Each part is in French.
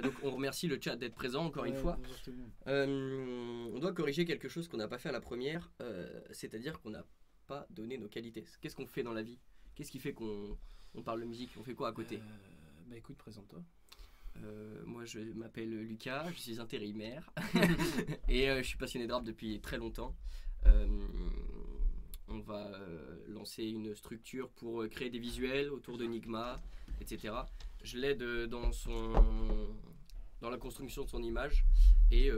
donc on remercie le chat d'être présent encore une fois. Bonjour tout le monde. On doit corriger quelque chose qu'on n'a pas fait à la première, c'est-à-dire qu'on n'a pas donné nos qualités. Qu'est-ce qu'on fait dans la vie? Qu'est-ce qui fait qu'on parle de musique? On fait quoi à côté? Bah écoute, présente-toi. Moi je m'appelle Lucas, je suis intérimaire et je suis passionné de rap depuis très longtemps. On va lancer une structure pour créer des visuels autour de Nigma, etc. Je l'aide dans la construction de son image et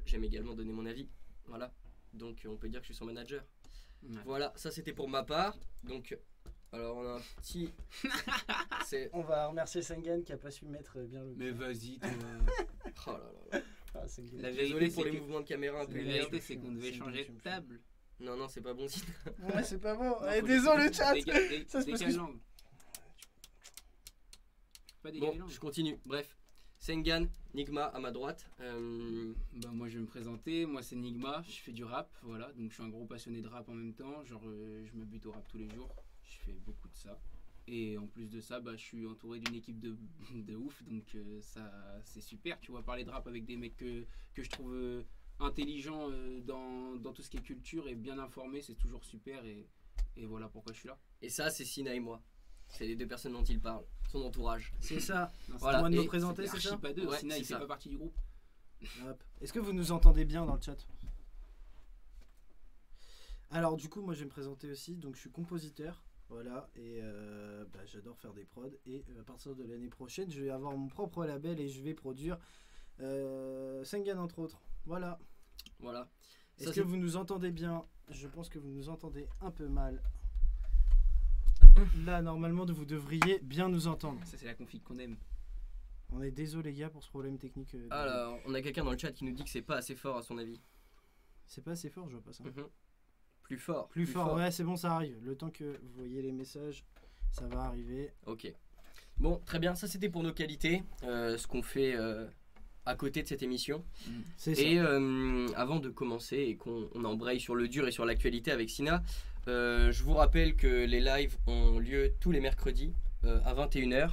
j'aime également donner mon avis. Voilà, donc on peut dire que je suis son manager. Ouais. Voilà, ça c'était pour ma part. Donc, alors on a un petit... On va remercier Sengan qui a pas su mettre bien le... Mais vas-y, toi. Oh là là là. Ah, Désolé pour les mouvements de caméra un peu. La vérité c'est qu'on devait changer de table. Non, non, c'est pas bon. Ouais, c'est pas bon. Désolé le chat. Ça se passe. Bon, je continue. Bref, Sengan, Nigma à ma droite. Bah moi je vais me présenter. Moi c'est Nigma. Je fais du rap, voilà. Donc je suis un gros passionné de rap en même temps. Genre je me bute au rap tous les jours. Je fais beaucoup de ça. Et en plus de ça, bah, je suis entouré d'une équipe de ouf. Donc ça c'est super. Tu vois, parler de rap avec des mecs que je trouve intelligents dans tout ce qui est culture et bien informés, c'est toujours super. Et voilà pourquoi je suis là. Et ça c'est Sina et moi. C'est les deux personnes dont il parle, son entourage. C'est ça. Voilà. Moi de me présenter, c'est ça. Pas deux. Ouais, Sina il fait pas partie du groupe. Est-ce que vous nous entendez bien dans le chat? Alors du coup moi je vais me présenter aussi. Donc je suis compositeur, voilà, et j'adore faire des prods. Et à partir de l'année prochaine je vais avoir mon propre label et je vais produire Sengan entre autres. Voilà. Voilà. Est-ce que vous nous entendez bien? Je pense que vous nous entendez un peu mal. Là, normalement, vous devriez bien nous entendre. Ça, c'est la config qu'on aime. On est désolé, les gars, pour ce problème technique. Alors, on a quelqu'un dans le chat qui nous dit que c'est pas assez fort à son avis. C'est pas assez fort, je vois pas ça. Plus fort. Plus fort, ouais, c'est bon, ça arrive. Le temps que vous voyez les messages, ça va arriver. Ok. Bon, très bien, ça c'était pour nos qualités, ce qu'on fait à côté de cette émission. C'est et avant de commencer et qu'on embraye sur le dur et sur l'actualité avec Sina, je vous rappelle que les lives ont lieu tous les mercredis à 21h.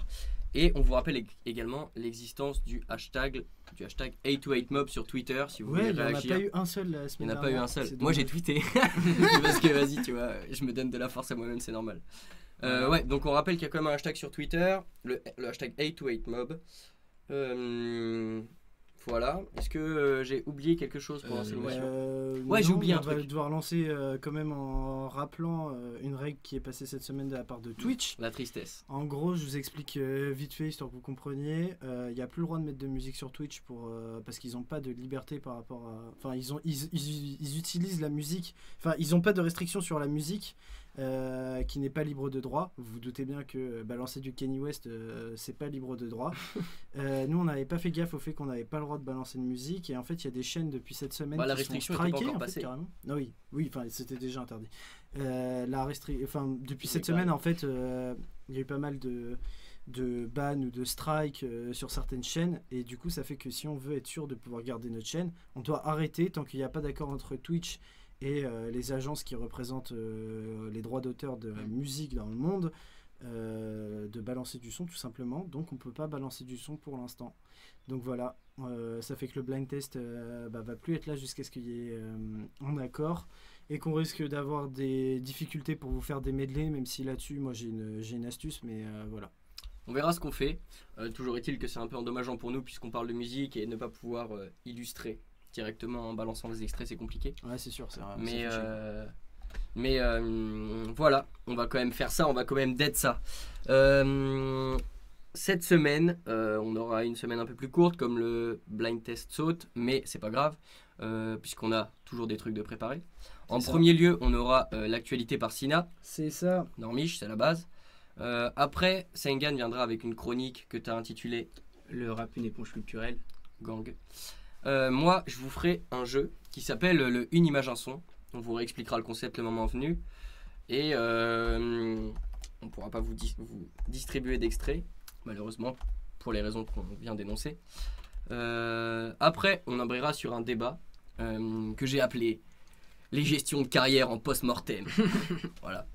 Et on vous rappelle également l'existence du hashtag A28mob sur Twitter si vous voulez réagir. Il n'y en a pas eu un seul la semaine dernière. Il n'y en a pas eu un seul. Moi j'ai tweeté. Parce que vas-y, tu vois, je me donne de la force à moi-même, c'est normal. Ouais, donc on rappelle qu'il y a quand même un hashtag sur Twitter, le hashtag A28mob. Voilà. Est-ce que j'ai oublié quelque chose pendant cette émission? Ouais, j'ai oublié un truc. On va devoir lancer quand même en rappelant une règle qui est passée cette semaine de la part de Twitch. La tristesse. En gros, je vous explique vite fait, histoire que vous compreniez. Il n'y a plus le droit de mettre de musique sur Twitch parce qu'ils n'ont pas de liberté par rapport à... Enfin, ils utilisent la musique... Enfin, ils n'ont pas de restrictions sur la musique qui n'est pas libre de droit. Vous vous doutez bien que balancer du Kanye West, c'est pas libre de droit. Nous, on n'avait pas fait gaffe au fait qu'on n'avait pas le droit de balancer de musique. Et en fait, il y a des chaînes depuis cette semaine la qui restriction sont n'était pas strikées, encore en fait, passée. carrément. Ah oui, enfin, c'était déjà interdit. Depuis cette semaine, en fait, il y a eu pas mal de ban ou de strike sur certaines chaînes, et du coup ça fait que si on veut être sûr de pouvoir garder notre chaîne, on doit arrêter tant qu'il n'y a pas d'accord entre Twitch et les agences qui représentent les droits d'auteur de la musique dans le monde, de balancer du son tout simplement. Donc on peut pas balancer du son pour l'instant. Donc voilà, ça fait que le blind test va plus être là jusqu'à ce qu'il y ait un accord, et qu'on risque d'avoir des difficultés pour vous faire des medleys, même si là-dessus moi j'ai une astuce, mais voilà. On verra ce qu'on fait. Toujours est-il que c'est un peu endommageant pour nous puisqu'on parle de musique, et ne pas pouvoir illustrer directement en balançant les extraits, c'est compliqué. Ouais, c'est sûr. Mais voilà, on va quand même faire ça, on va quand même d'être ça. Cette semaine, on aura une semaine un peu plus courte, comme le blind test saute, mais c'est pas grave, puisqu'on a toujours des trucs de préparer. En premier lieu, on aura l'actualité par Sina. C'est ça. Normiche, c'est la base. Après, Sengan viendra avec une chronique que tu as intitulée Le rap, une éponge culturelle. Gang. Moi, je vous ferai un jeu qui s'appelle le Une image un son. On vous réexpliquera le concept le moment venu. Et on ne pourra pas vous distribuer d'extraits, malheureusement, pour les raisons qu'on vient d'énoncer. Après, on embrayera sur un débat que j'ai appelé les gestions de carrière en post-mortem. Voilà.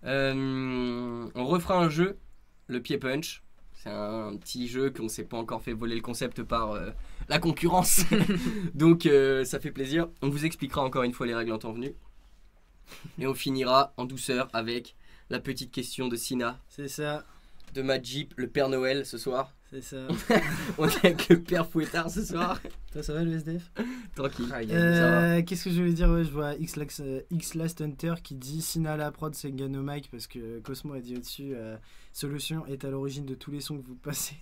On refera un jeu, le pied punch. C'est un petit jeu qu'on s'est pas encore fait voler le concept par la concurrence. Donc ça fait plaisir. On vous expliquera encore une fois les règles en temps venu. Et on finira en douceur avec la petite question de Sina, C'est ça, de Majip, le Père Noël ce soir. c'est ça. On est avec le Père Fouettard ce soir. Toi, ça va le SDF? Tranquille. Ah, Ça va. Qu'est-ce que je voulais dire? Ouais, je vois X-Last Hunter qui dit Sina à la prod, c'est Ganomike parce que Cosmo a dit au-dessus Solution est à l'origine de tous les sons que vous passez.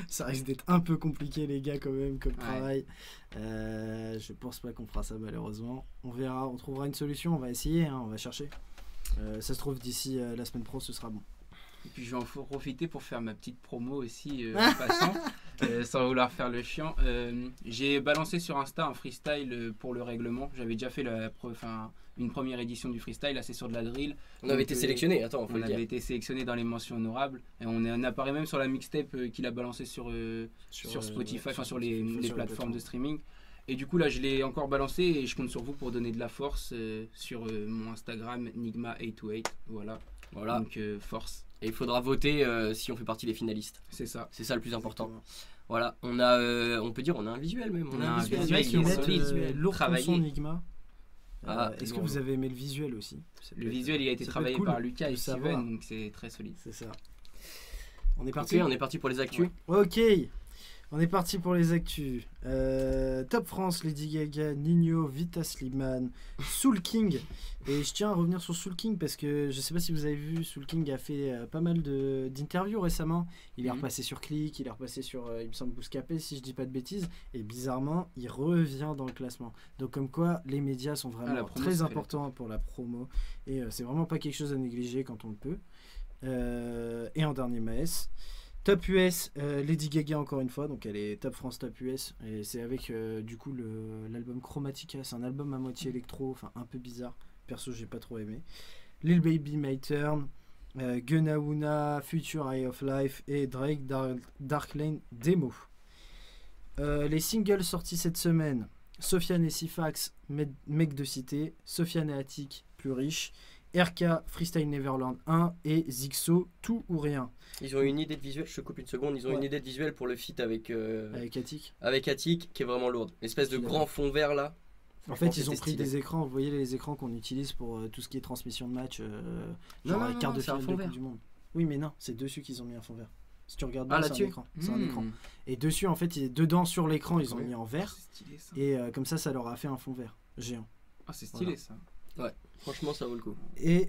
Ça risque d'être un peu compliqué, les gars, quand même, comme travail. Je pense pas qu'on fera ça, malheureusement. On verra, on trouvera une solution, on va essayer, hein, on va chercher. Ça se trouve, d'ici la semaine pro, ce sera bon. Et puis je vais en profiter pour faire ma petite promo aussi en passant, sans vouloir faire le chiant. J'ai balancé sur Insta un freestyle pour le règlement. J'avais déjà fait une première édition du freestyle, là c'est sur de la drill. On avait été sélectionné, attends, faut On le dire. avait été sélectionné dans les mentions honorables. Et on apparaît même sur la mixtape qu'il a balancé sur Spotify, enfin sur les plateformes de streaming. Et du coup là je l'ai encore balancé et je compte sur vous pour donner de la force sur mon Instagram Nigma828. Voilà. Donc force. Et il faudra voter si on fait partie des finalistes. C'est ça. C'est ça le plus important. Exactement. Voilà, on peut dire on a un visuel même. On a un visuel, Les mecs, il est ils mettent solide, lourd travaillé. son Enigma. Est-ce que lourd. vous avez aimé le visuel aussi? Le visuel il a été ça peut travaillé être cool par Lucas de et savoir. Steven, donc c'est très solide. C'est ça. On est parti. Ok, on est parti pour les actus. Ok, on est parti pour les actus. Top France, Lady Gaga, Nino, Vita Slimane, Soul King. Et je tiens à revenir sur Soul King parce que je sais pas si vous avez vu, Soul King a fait pas mal d'interviews récemment. Il est repassé sur Click, il est repassé sur, il me semble, Bouscapé, si je dis pas de bêtises. Et bizarrement, il revient dans le classement. Donc comme quoi, les médias sont vraiment la promo, très ça fait importants pour la promo. Et c'est vraiment pas quelque chose à négliger quand on le peut. Et en dernier Maes. Top US, Lady Gaga encore une fois, donc elle est Top France Top US, et c'est avec du coup l'album Chromatica, c'est un album à moitié électro, enfin un peu bizarre, perso j'ai pas trop aimé. Lil Baby My Turn, Gunna Wuna, Future Eye of Life et Drake Dark Lane Demo. Les singles sortis cette semaine, Sofiane et Sifax, Mec de Cité, Sofiane et Attic, Plus Riche, RK, Freestyle Neverland 1 et Zixo, Tout ou Rien. Ils ont une idée de visuel, je te coupe une seconde, ils ont une idée de visuel pour le feat avec Attic. Attic qui est vraiment lourde. L'espèce de grand fond vert là. En fait, ils ont c'était pris stylé. des écrans, vous voyez les écrans qu'on utilise pour tout ce qui est transmission de match, Non, genre les quarts de c'est un finale fond de vert. Coupe du Monde. Oui, mais non, c'est dessus qu'ils ont mis un fond vert. Si tu regardes Ah, bien, c'est là-dessus un écran. C'est un Mmh. écran. Et dessus, en fait, dedans sur l'écran, ils ont Ouais. mis en vert. C'est stylé ça. Et comme ça leur a fait un fond vert géant. Ah, c'est stylé ça. Franchement, ça vaut le coup. Et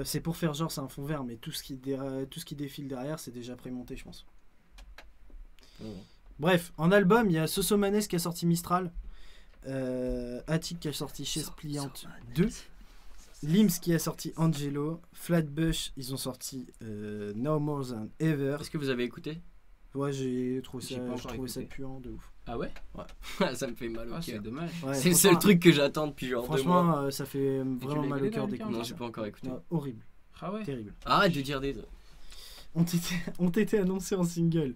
c'est pour faire genre c'est un fond vert, mais tout ce qui défile derrière, c'est déjà prémonté, je pense. Bref, en album, il y a Sosomanes qui a sorti Mistral, Attic qui a sorti Chaise Pliante 2, Lims qui a sorti Angelo, Flatbush, ils ont sorti No More Than Ever. Est-ce que vous avez écouté? Ouais, j'ai trouvé J'ai pas encore ça écouté. puant de ouf. Ah ouais? Ça me fait mal au Ah, c'est cœur. dommage. Ouais, C'est le franchement- seul truc que j'attends depuis genre 2 mois. Franchement, ça fait tu vraiment l'as mal au écouté, cœur là, d'écouter. Non, j'ai pas encore écouté. Non, horrible, Ah ouais? terrible. Arrête de dire des... Ont été annoncés en single.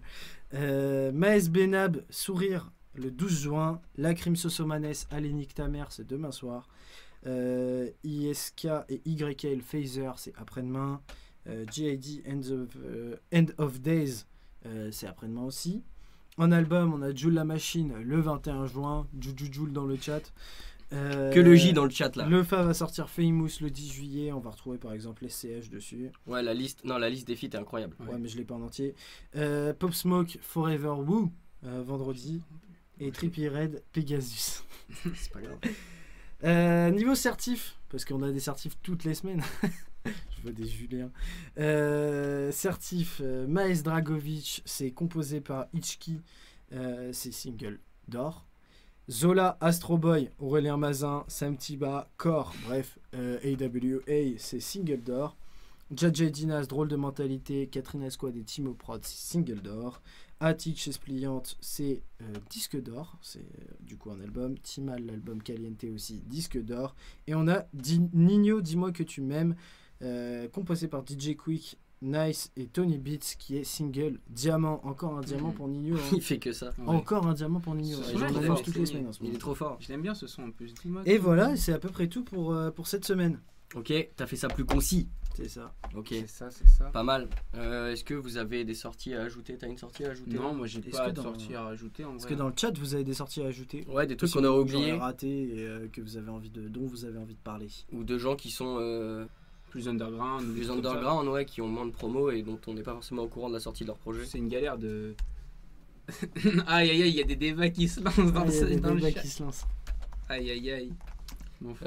Maes Benab, Sourire, le 12 juin. Lacrim Sosomanes, Allez nique ta mère, c'est demain soir. ISK et YL Phaser, c'est après-demain. GID End of Days, c'est après-demain aussi. En album, on a Joule la Machine le 21 juin. Joule dans le chat. Que le J dans le chat là. Le Fa va sortir Famous le 10 juillet. On va retrouver par exemple SCH dessus. Ouais, la liste des feats est incroyable. Ouais, mais je l'ai pas en entier. Pop Smoke Forever Woo vendredi. Et Trippie Red Pegasus. C'est pas grave. Niveau certif, parce qu'on a des certifs toutes les semaines. Je vois des Juliens. Certif Maes Dragovic, c'est composé par Ichki. C'est single d'or. Zola, Astro Boy, Aurélien Mazin, Sam Tiba, Core, bref, AWA, c'est single d'or. Jadja Dinas, Drôle de mentalité, Katrina Squad et Timo Prod, c'est single d'or. Attic chez Spliante, c'est disque d'or, c'est du coup un album. Timal, l'album Caliente aussi, disque d'or. Et on a Nino, Dis-moi que tu m'aimes, composé par DJ Quick, Nice et Tony Beats, qui est single diamant. Encore un diamant pour Nino. Hein. Il fait que ça. Ouais. Encore un diamant pour Nino. Ce Et son-là, j'en il est annonce fort. toutes les semaines en ce Il est moment. trop fort. Je l'aime bien ce son en plus. Dis-moi Et que- voilà, c'est à peu près tout pour cette semaine. Ok, t'as fait ça plus concis. C'est ça. Ok, C'est ça. pas mal. Est-ce que vous avez des sorties à ajouter? T'as une sortie à ajouter? Non, moi j'ai Est-ce pas que de dans- sortie à rajouter en Est-ce vrai. que dans le chat, vous avez des sorties à ajouter? Ouais, des trucs qu'on Sinon, aurait j'aurais oubliés. raté et que vous avez envie dont vous avez envie de parler. Ou de gens qui sont Plus underground. ou des plus trucs comme ça. underground, ouais, qui ont moins de promos et dont on n'est pas forcément au courant de la sortie de leur projet. C'est une galère de. Aïe aïe aïe, il y a des débats qui se lancent dans, Il y a des dans le débats chat. qui se lancent. Aïe aïe aïe. Bon, enfin.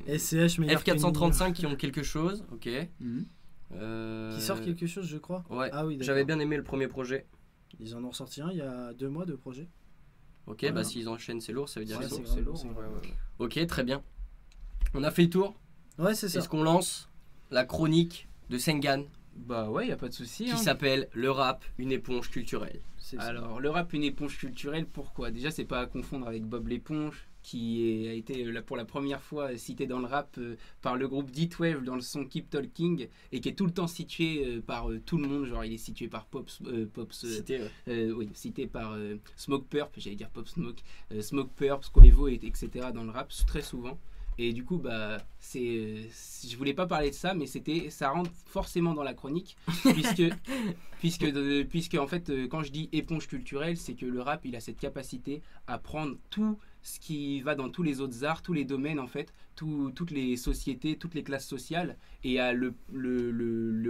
SCH, meilleur F435 qui ont quelque chose, ok. Mhm. Qui sort quelque chose, je crois. Ouais, Ah oui, d'accord. j'avais bien aimé le premier projet. Ils en ont ressorti un il y a 2 mois de projet. Ok, Voilà. bah s'ils enchaînent, c'est lourd, ça veut dire Ouais, qu'ils c'est sont- lourd, c'est ouais, lourd. ouais. Ok, très bien. On a fait le tour. Ouais, c'est ça. Est-ce qu'on lance la chronique de Sengan Bah ouais, y a pas de souci. qui hein. s'appelle Le rap, une éponge culturelle? C'est ça. Alors, le rap, une éponge culturelle, pourquoi? Déjà, c'est pas à confondre avec Bob l'éponge, a été pour la première fois cité dans le rap par le groupe D12 dans le son Keep Talking, et qui est tout le temps situé par tout le monde. Genre, il est situé par Pops. C'était Oui, cité par Smoke Purp, j'allais dire Pop Smoke, Smoke Purp, Quavo, etc. dans le rap, très souvent. Et du coup, bah, je voulais pas parler de ça, mais ça rentre forcément dans la chronique, puisque en fait, quand je dis éponge culturelle, c'est que le rap, il a cette capacité à prendre tout ce qui va dans tous les autres arts, tous les domaines en fait, toutes les sociétés, toutes les classes sociales, et à le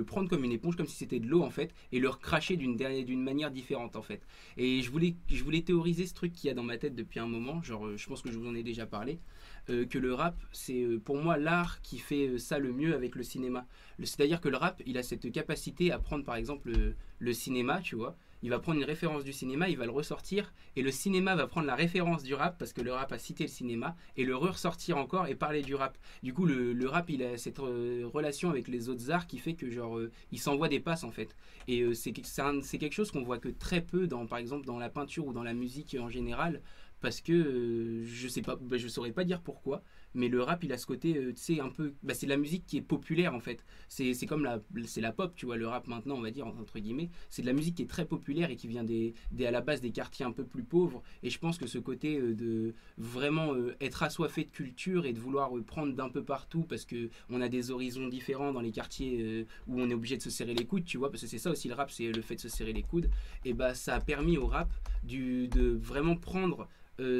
prendre comme une éponge, comme si c'était de l'eau en fait, et le recracher d'une manière différente en fait. Et je voulais théoriser ce truc qu'il y a dans ma tête depuis un moment, genre je pense que je vous en ai déjà parlé, que le rap, c'est pour moi l'art qui fait ça le mieux avec le cinéma. C'est-à-dire que le rap, il a cette capacité à prendre par exemple le cinéma, tu vois. Il va prendre une référence du cinéma, il va le ressortir, et le cinéma va prendre la référence du rap, parce que le rap a cité le cinéma, et le ressortir encore et parler du rap. Du coup, le rap, il a cette relation avec les autres arts qui fait que genre, il s'envoie des passes en fait. Et c'est quelque chose qu'on voit que très peu, par exemple dans la peinture ou dans la musique en général, parce que je sais pas, je saurais pas dire pourquoi, mais le rap il a ce côté, tu sais, un peu, c'est la musique qui est populaire en fait. C'est comme c'est la pop, tu vois, le rap maintenant, on va dire entre guillemets, c'est de la musique qui est très populaire et qui vient à la base des quartiers un peu plus pauvres. Et je pense que ce côté de vraiment être assoiffé de culture et de vouloir prendre d'un peu partout, parce que on a des horizons différents dans les quartiers où on est obligé de se serrer les coudes, tu vois, parce que c'est ça aussi le rap, c'est le fait de se serrer les coudes. Et bah ça a permis au rap de vraiment prendre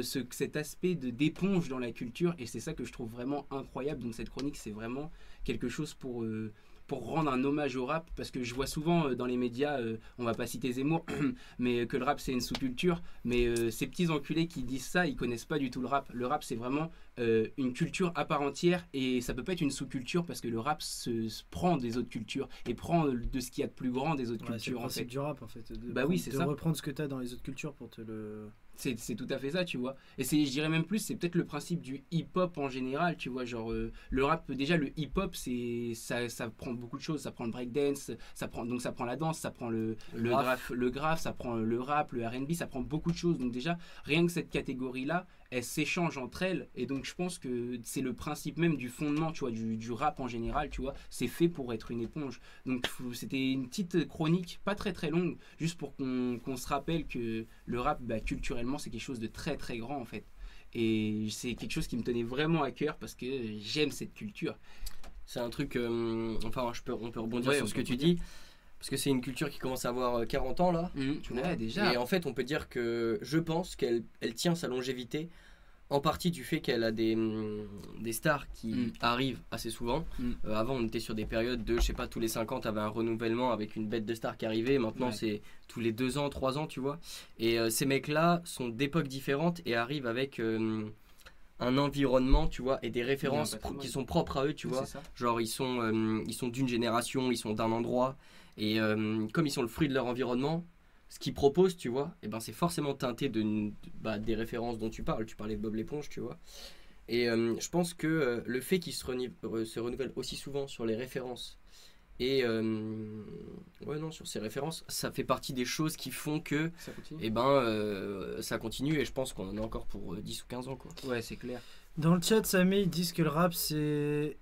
cet aspect d'éponge dans la culture, et c'est ça que je trouve vraiment incroyable. Donc cette chronique, c'est vraiment quelque chose pour rendre un hommage au rap, parce que je vois souvent dans les médias, on va pas citer Zemmour, mais que le rap c'est une sous-culture, mais ces petits enculés qui disent ça, ils connaissent pas du tout le rap. Le rap c'est vraiment une culture à part entière, et ça peut pas être une sous-culture, parce que le rap se prend des autres cultures et prend de ce qu'il y a de plus grand des autres Ouais, c'est le cultures en fait. principe du rap en fait. Bah oui, c'est de ça. reprendre ce que tu as dans les autres cultures pour te le. C'est tout à fait ça, tu vois. Et je dirais même plus, c'est peut-être le principe du hip-hop en général, tu vois. Genre, le rap, déjà, le hip-hop, ça prend beaucoup de choses. Ça prend le breakdance, ça prend la danse, ça prend le graphe, ça prend le rap, le R&B, ça prend beaucoup de choses. Donc, déjà, rien que cette catégorie-là, elles s'échangent entre elles, et donc je pense que c'est le principe même du fondement, tu vois, du rap en général, tu vois. C'est fait pour être une éponge. Donc, c'était une petite chronique, pas très très longue, juste pour qu'on se rappelle que le rap, culturellement, c'est quelque chose de très très grand en fait. Et c'est quelque chose qui me tenait vraiment à cœur, parce que j'aime cette culture. C'est un truc, enfin on peut rebondir Ouais, sur on ce peut que tu rebondir. dis, parce que c'est une culture qui commence à avoir 40 ans là. Tu vois. Déjà. Et en fait, on peut dire que je pense qu'elle tient sa longévité en partie du fait qu'elle a des stars qui arrivent assez souvent. Avant, on était sur des périodes de, je sais pas, tous les 5 ans, tu avais un renouvellement avec une bête de stars qui arrivait. Maintenant, Ouais. c'est tous les 2 ans, 3 ans, tu vois. Et ces mecs-là sont d'époques différentes et arrivent avec un environnement, tu vois, et des références qui sont propres à eux, tu vois. C'est ça. Genre, ils sont d'une génération, ils sont d'un endroit. Et comme ils sont le fruit de leur environnement, ce qu'ils proposent, tu vois, et ben c'est forcément teinté des références dont tu parles. Tu parlais de Bob l'éponge, tu vois. Et je pense que le fait qu'ils se renouvellent aussi souvent sur les références et sur ces références, ça fait partie des choses qui font que Ça continue. ça continue, et je pense qu'on en a encore pour 10 ou 15 ans, quoi. Ouais, c'est clair. Dans le chat, Samé, ils disent que le rap c'est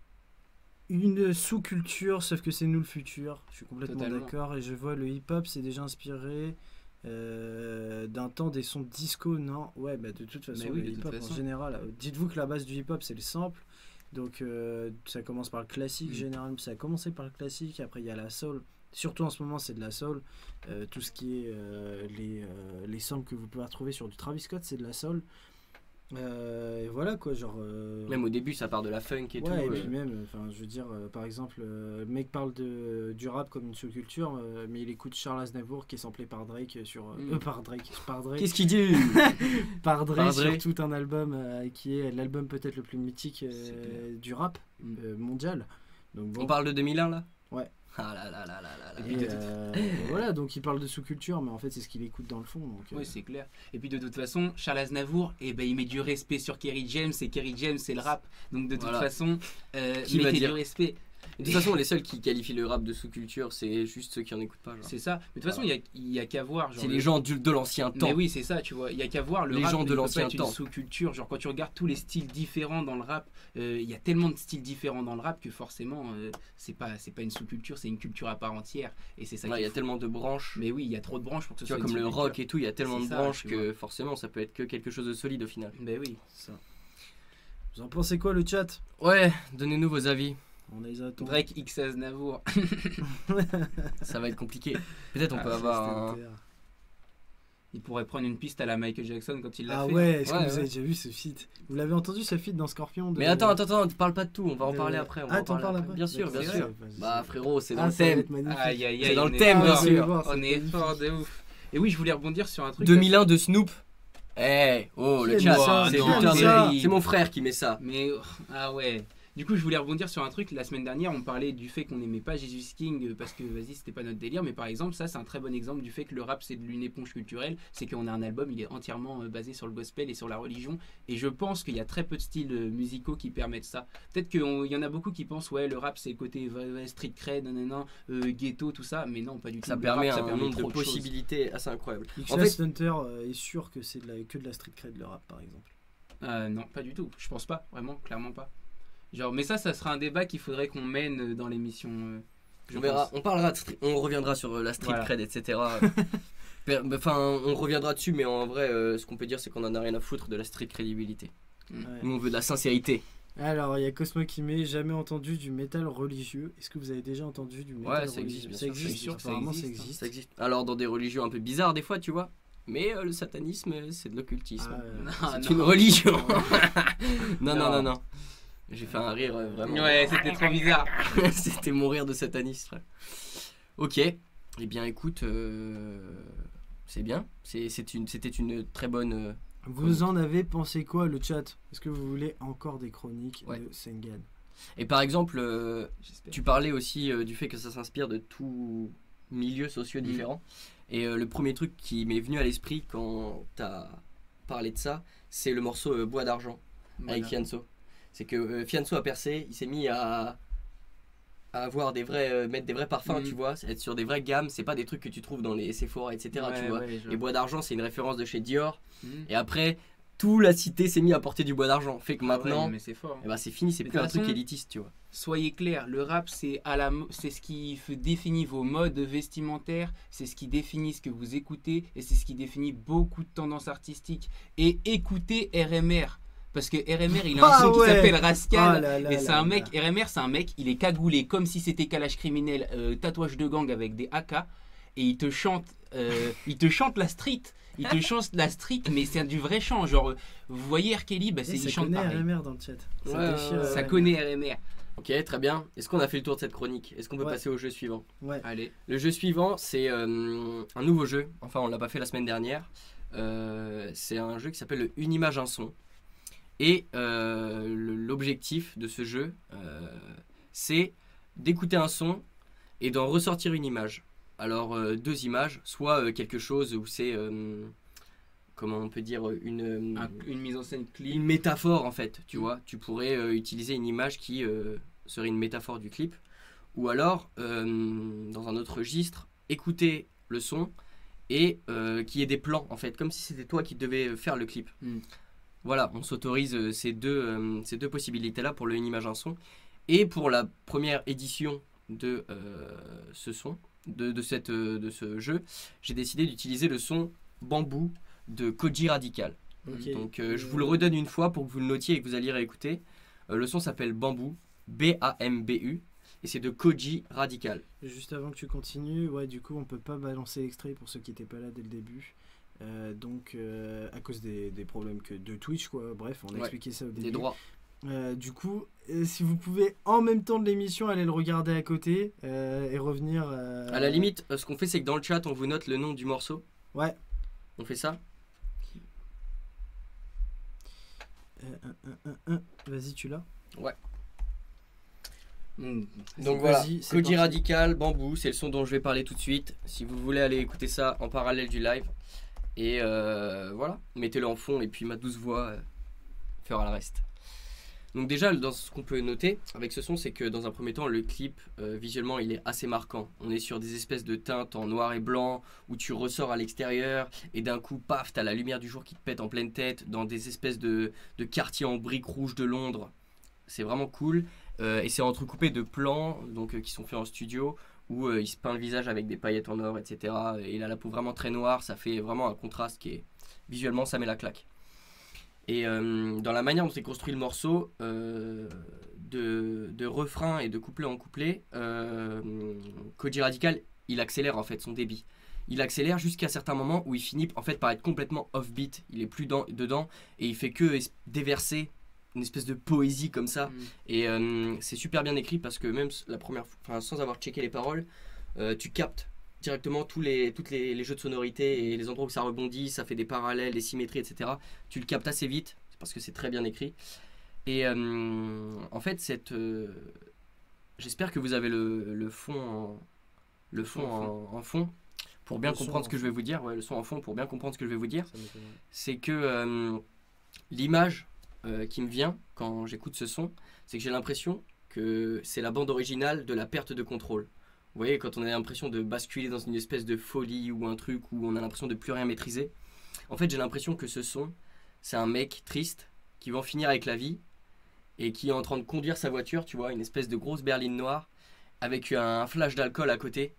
une sous-culture, sauf que c'est nous le futur. Je suis complètement Totalement. d'accord, et je vois le hip-hop c'est déjà inspiré d'un temps des sons disco, non? Ouais, bah de toute façon, Mais oui, le de toute hip-hop en façon. général, dites-vous que la base du hip-hop c'est le sample, Donc ça commence par le classique généralement, ça a commencé par le classique, après il y a la soul. Surtout en ce moment c'est de la soul. Tout ce qui est les samples que vous pouvez retrouver sur du Travis Scott, c'est de la soul. Et voilà quoi, genre Même au début, ça part de la funk et tout. ouais, et puis même, enfin, je veux dire, par exemple, le mec parle du rap comme une sous-culture, mais il écoute Charles Aznavour qui est samplé par Drake par Drake, Qu'est-ce qu'il dit par Drake Par sur Drake. tout un album qui est l'album peut-être le plus mythique du rap mondial. Donc bon. On parle de 2001 là? Ouais. Ah là là là là là là. Voilà, donc il parle de sous-culture, mais en fait c'est ce qu'il écoute dans le fond. Donc, Oui, c'est clair. Et puis de toute façon, Charles Aznavour, il met du respect sur Kerry James, et Kerry James, c'est le rap. Donc de toute Voilà. façon, Qui va mettez du dire respect. De toute façon, les seuls qui qualifient le rap de sous-culture, c'est juste ceux qui en écoutent pas. Genre. C'est ça. Mais de toute façon, il y a qu'à voir. genre, C'est les gens de l'ancien temps. Mais oui, c'est ça, tu vois. Il y a qu'à voir le Les rap. gens de il peut l'ancien pas être une temps. sous-culture. Genre, quand tu regardes tous les styles différents dans le rap, il y a tellement de styles différents dans le rap que forcément, c'est pas une sous-culture, c'est une culture à part entière. Et c'est ça. Ouais, il qu'il y a faut. tellement de branches. Mais oui, il y a trop de branches pour que ce Tu vois, soit comme une le sous-culture. rock et tout, il y a tellement C'est de ça, branches tu que vois. forcément ça peut être que quelque chose de solide au final. Ben oui. ça. Vous en pensez quoi le chat? Ouais, donnez-nous vos avis. On les attend. Drake X Aznavour. Ça va être compliqué. Peut-être on Ah, peut avoir un. Il pourrait prendre une piste à la Michael Jackson quand il l'a Ah fait. ouais, est-ce que Ouais, vous ouais. avez déjà vu ce feat? Vous l'avez entendu ce feat dans Scorpion de... Mais attends, parle pas de tout, on va en de- parler après. On va Ah, en t'en parler parles après. après? Bien sûr, bien D'accord, sûr. vas-y. Bah frérot, c'est dans Ah, le ça va thème. être magnifique. Aïe aïe C'est aïe. dans on le est thème, bien fort. sûr. voir, On c'est est magnifique. fort de ouf. Et oui, je voulais rebondir sur un truc. 2001 de Snoop. Eh, oh, le Qui chat, aime ça c'est Qui mon aime cœur de- ça c'est mon frère qui met ça. Mais ah ouais. Du coup, je voulais rebondir sur un truc. La semaine dernière, on parlait du fait qu'on n'aimait pas Jesus King parce que, vas-y, c'était pas notre délire. Mais par exemple, ça, c'est un très bon exemple du fait que le rap, c'est une éponge culturelle. C'est qu'on a un album, il est entièrement basé sur le gospel et sur la religion. Et je pense qu'il y a très peu de styles musicaux qui permettent ça. Peut-être qu'il y en a beaucoup qui pensent, ouais, le rap, c'est côté street cred, ghetto, tout ça. Mais non, pas du tout. Ça Le permet rap, un nombre de trop choses. possibilités assez incroyables. En XS fait, Hunter est sûr que c'est que de la street cred le rap par exemple. Non, pas du tout. Je pense pas, vraiment, clairement pas. Genre, mais ça sera un débat qu'il faudrait qu'on mène dans l'émission. Je on verra, pense. on parlera, on reviendra sur la street Voilà. cred, etc. Enfin, on reviendra dessus, mais en vrai, ce qu'on peut dire, c'est qu'on en a rien à foutre de la street crédibilité. Ouais. Nous, on veut de la sincérité. Alors il y a Cosmo qui met jamais entendu du métal religieux. Est-ce que vous avez déjà entendu du métal Ouais, religieux? ça existe, bien Ça sûr. existe, Je suis sûr que ça apparemment, existe, ça hein. existe. Ça existe. Alors, dans des religions un peu bizarres, des fois, tu vois. Mais le satanisme, c'est de l'occultisme. Ah, C'est non. une religion. non, non, Non. non, non. J'ai fait un rire vraiment. Ouais, c'était trop bizarre. C'était mon rire de sataniste, frère. Ok. Eh bien, écoute, c'est bien. C'était une très bonne. Vous en avez pensé quoi le chat? Est-ce que vous voulez encore des chroniques Ouais. de Sengan? Et par exemple, J'espère. tu parlais aussi du fait que ça s'inspire de tout milieux sociaux différents. Et le premier truc qui m'est venu à l'esprit quand t'as parlé de ça, c'est le morceau Bois d'argent avec Voilà. Fianso. C'est que Fianso a percé, il s'est mis à avoir des vrais, mettre des vrais parfums, tu vois, être sur des vraies gammes. C'est pas des trucs que tu trouves dans les Sephora, etc. Ouais, tu vois. ouais, je- Et Bois d'argent, c'est une référence de chez Dior. Mhm. Et après, toute la cité s'est mis à porter du bois d'argent. Fait que Ah ouais, maintenant, non, mais c'est fort. eh ben, c'est fini, c'est Mais plus de un toute truc façon, élitiste, tu vois. Soyez clairs, le rap c'est c'est ce qui définit vos modes vestimentaires, c'est ce qui définit ce que vous écoutez et c'est ce qui définit beaucoup de tendances artistiques. Et écoutez RMR. Parce que RMR il a un Ah son ouais. qui s'appelle Rascal. Ah là là Et c'est là un mec, là. RMR c'est un mec, il est cagoulé comme si c'était calage criminel, tatouage de gang avec des AK. Et il te chante la street. Il te chante la street, mais c'est du vrai chant. Genre, vous voyez R. Kelly, bah, Eh, il ça chante connaît pareil. RMR dans le chat. Ouais, Ça déchire, Ça RMR. connaît RMR. Ok, très bien. Est-ce qu'on a fait le tour de cette chronique? Est-ce qu'on peut Ouais. passer au jeu suivant? Ouais. Allez. Le jeu suivant, c'est un nouveau jeu. Enfin, on l'a pas fait la semaine dernière. C'est un jeu qui s'appelle Une image, un son. Et l'objectif de ce jeu, c'est d'écouter un son et d'en ressortir une image. Alors, deux images, soit quelque chose où c'est, comment on peut dire, une Une mise en scène clip. une métaphore en fait, tu vois. Tu pourrais utiliser une image qui serait une métaphore du clip. Ou alors, dans un autre registre, écouter le son et qu'il y ait des plans en fait, comme si c'était toi qui devais faire le clip. Mm. Voilà, on s'autorise ces deux possibilités-là pour le Une image, un son. Et pour la première édition de ce son, de ce jeu, j'ai décidé d'utiliser le son Bambou de Koji Radical. Ok. Donc je vous le redonne une fois pour que vous le notiez et que vous alliez réécouter. Le son s'appelle Bamboo, B-A-M-B-U, et c'est de Koji Radical. Juste avant que tu continues, ouais, du coup, on peut pas balancer l'extrait pour ceux qui n'étaient pas là dès le début. Donc, à cause des problèmes de Twitch, quoi. Bref, on a expliqué ça au début. Des droits. Du coup, si vous pouvez en même temps de l'émission aller le regarder à côté et revenir. À la limite, ce qu'on fait, c'est que dans le chat, on vous note le nom du morceau. Ouais. On fait ça. Vas-y, tu l'as. Ouais. Donc, Donc voilà, vas-y, c'est Koji parti. Radical, Bamboo, c'est le son dont je vais parler tout de suite. Si vous voulez aller écouter ça en parallèle du live. Et voilà, mettez-le en fond et puis ma douce voix fera le reste. Donc déjà, dans ce qu'on peut noter avec ce son, c'est que dans un premier temps, le clip, visuellement, il est assez marquant. On est sur des espèces de teintes en noir et blanc, où tu ressors à l'extérieur, et d'un coup, paf, t'as la lumière du jour qui te pète en pleine tête, dans des espèces de quartiers en briques rouges de Londres. C'est vraiment cool. Et c'est entrecoupé de plans donc, qui sont faits en studio, où il se peint le visage avec des paillettes en or, etc. Et il a la peau vraiment très noire, ça fait vraiment un contraste qui est... Visuellement, ça met la claque. Et dans la manière dont est construit le morceau, de refrain et de couplet en couplet, Koji Radical, il accélère en fait son débit. Il accélère jusqu'à certains moments où il finit en fait par être complètement off-beat. Il est plus dedans et il fait que déverser une espèce de poésie comme ça. Et c'est super bien écrit parce que même la première fois, sans avoir checké les paroles, tu captes directement tous les jeux de sonorité et les endroits où ça rebondit, ça fait des parallèles, des symétries, etc. Tu le captes assez vite parce que c'est très bien écrit. Et en fait, j'espère que vous avez le fond en fond pour bien comprendre ce que je vais vous dire. Ouais, le son en fond pour bien comprendre ce que je vais vous dire. C'est que l'image qui me vient quand j'écoute ce son, c'est que j'ai l'impression que c'est la bande originale de la perte de contrôle. Vous voyez, quand on a l'impression de basculer dans une espèce de folie ou un truc où on a l'impression de plus rien maîtriser. En fait, j'ai l'impression que ce son, c'est un mec triste qui va en finir avec la vie et qui est en train de conduire sa voiture, tu vois, une espèce de grosse berline noire avec un flash d'alcool à côté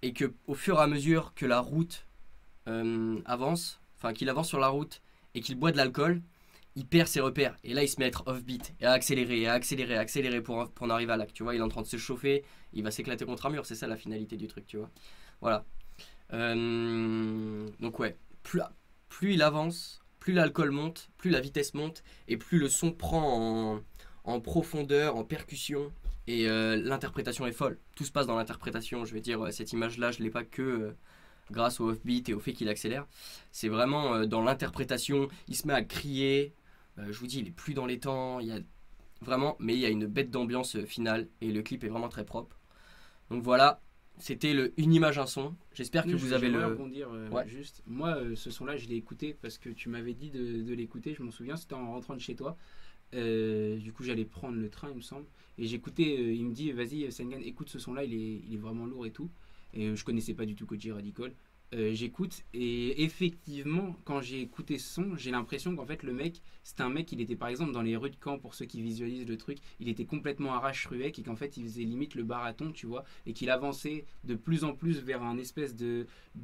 et que au fur et à mesure que la route avance, enfin qu'il avance sur la route et qu'il boit de l'alcool, il perd ses repères et là il se met à être off-beat et à accélérer pour en arriver à là, tu vois, il est en train de se chauffer, il va s'éclater contre un mur, c'est ça la finalité du truc, tu vois. Voilà. Donc ouais, plus il avance, plus l'alcool monte, plus la vitesse monte et plus le son prend en profondeur, en percussion et l'interprétation est folle. Tout se passe dans l'interprétation, je veux dire, cette image-là, je l'ai pas que grâce au off-beat et au fait qu'il accélère. C'est vraiment dans l'interprétation, il se met à crier. Je vous dis, il est plus dans les temps, il y a vraiment, mais il y a une bête d'ambiance finale et le clip est vraiment très propre. Donc voilà, c'était une image, un son. J'espère que vous avez le. Rebondir, juste. Moi, ce son-là, je l'ai écouté parce que tu m'avais dit de l'écouter. Je m'en souviens, c'était en rentrant de chez toi. Du coup, j'allais prendre le train, il me semble. Et j'écoutais, il me dit, vas-y, Sengan, écoute ce son-là, il est vraiment lourd et tout. Et je connaissais pas du tout Koji Radical. J'écoute et effectivement quand j'ai écouté ce son, j'ai l'impression qu'en fait le mec, c'était un mec, il était par exemple dans les rues de Caen, pour ceux qui visualisent le truc, il était complètement arrache-ruec et qu'en fait il faisait limite le marathon, tu vois, et qu'il avançait de plus en plus vers un espèce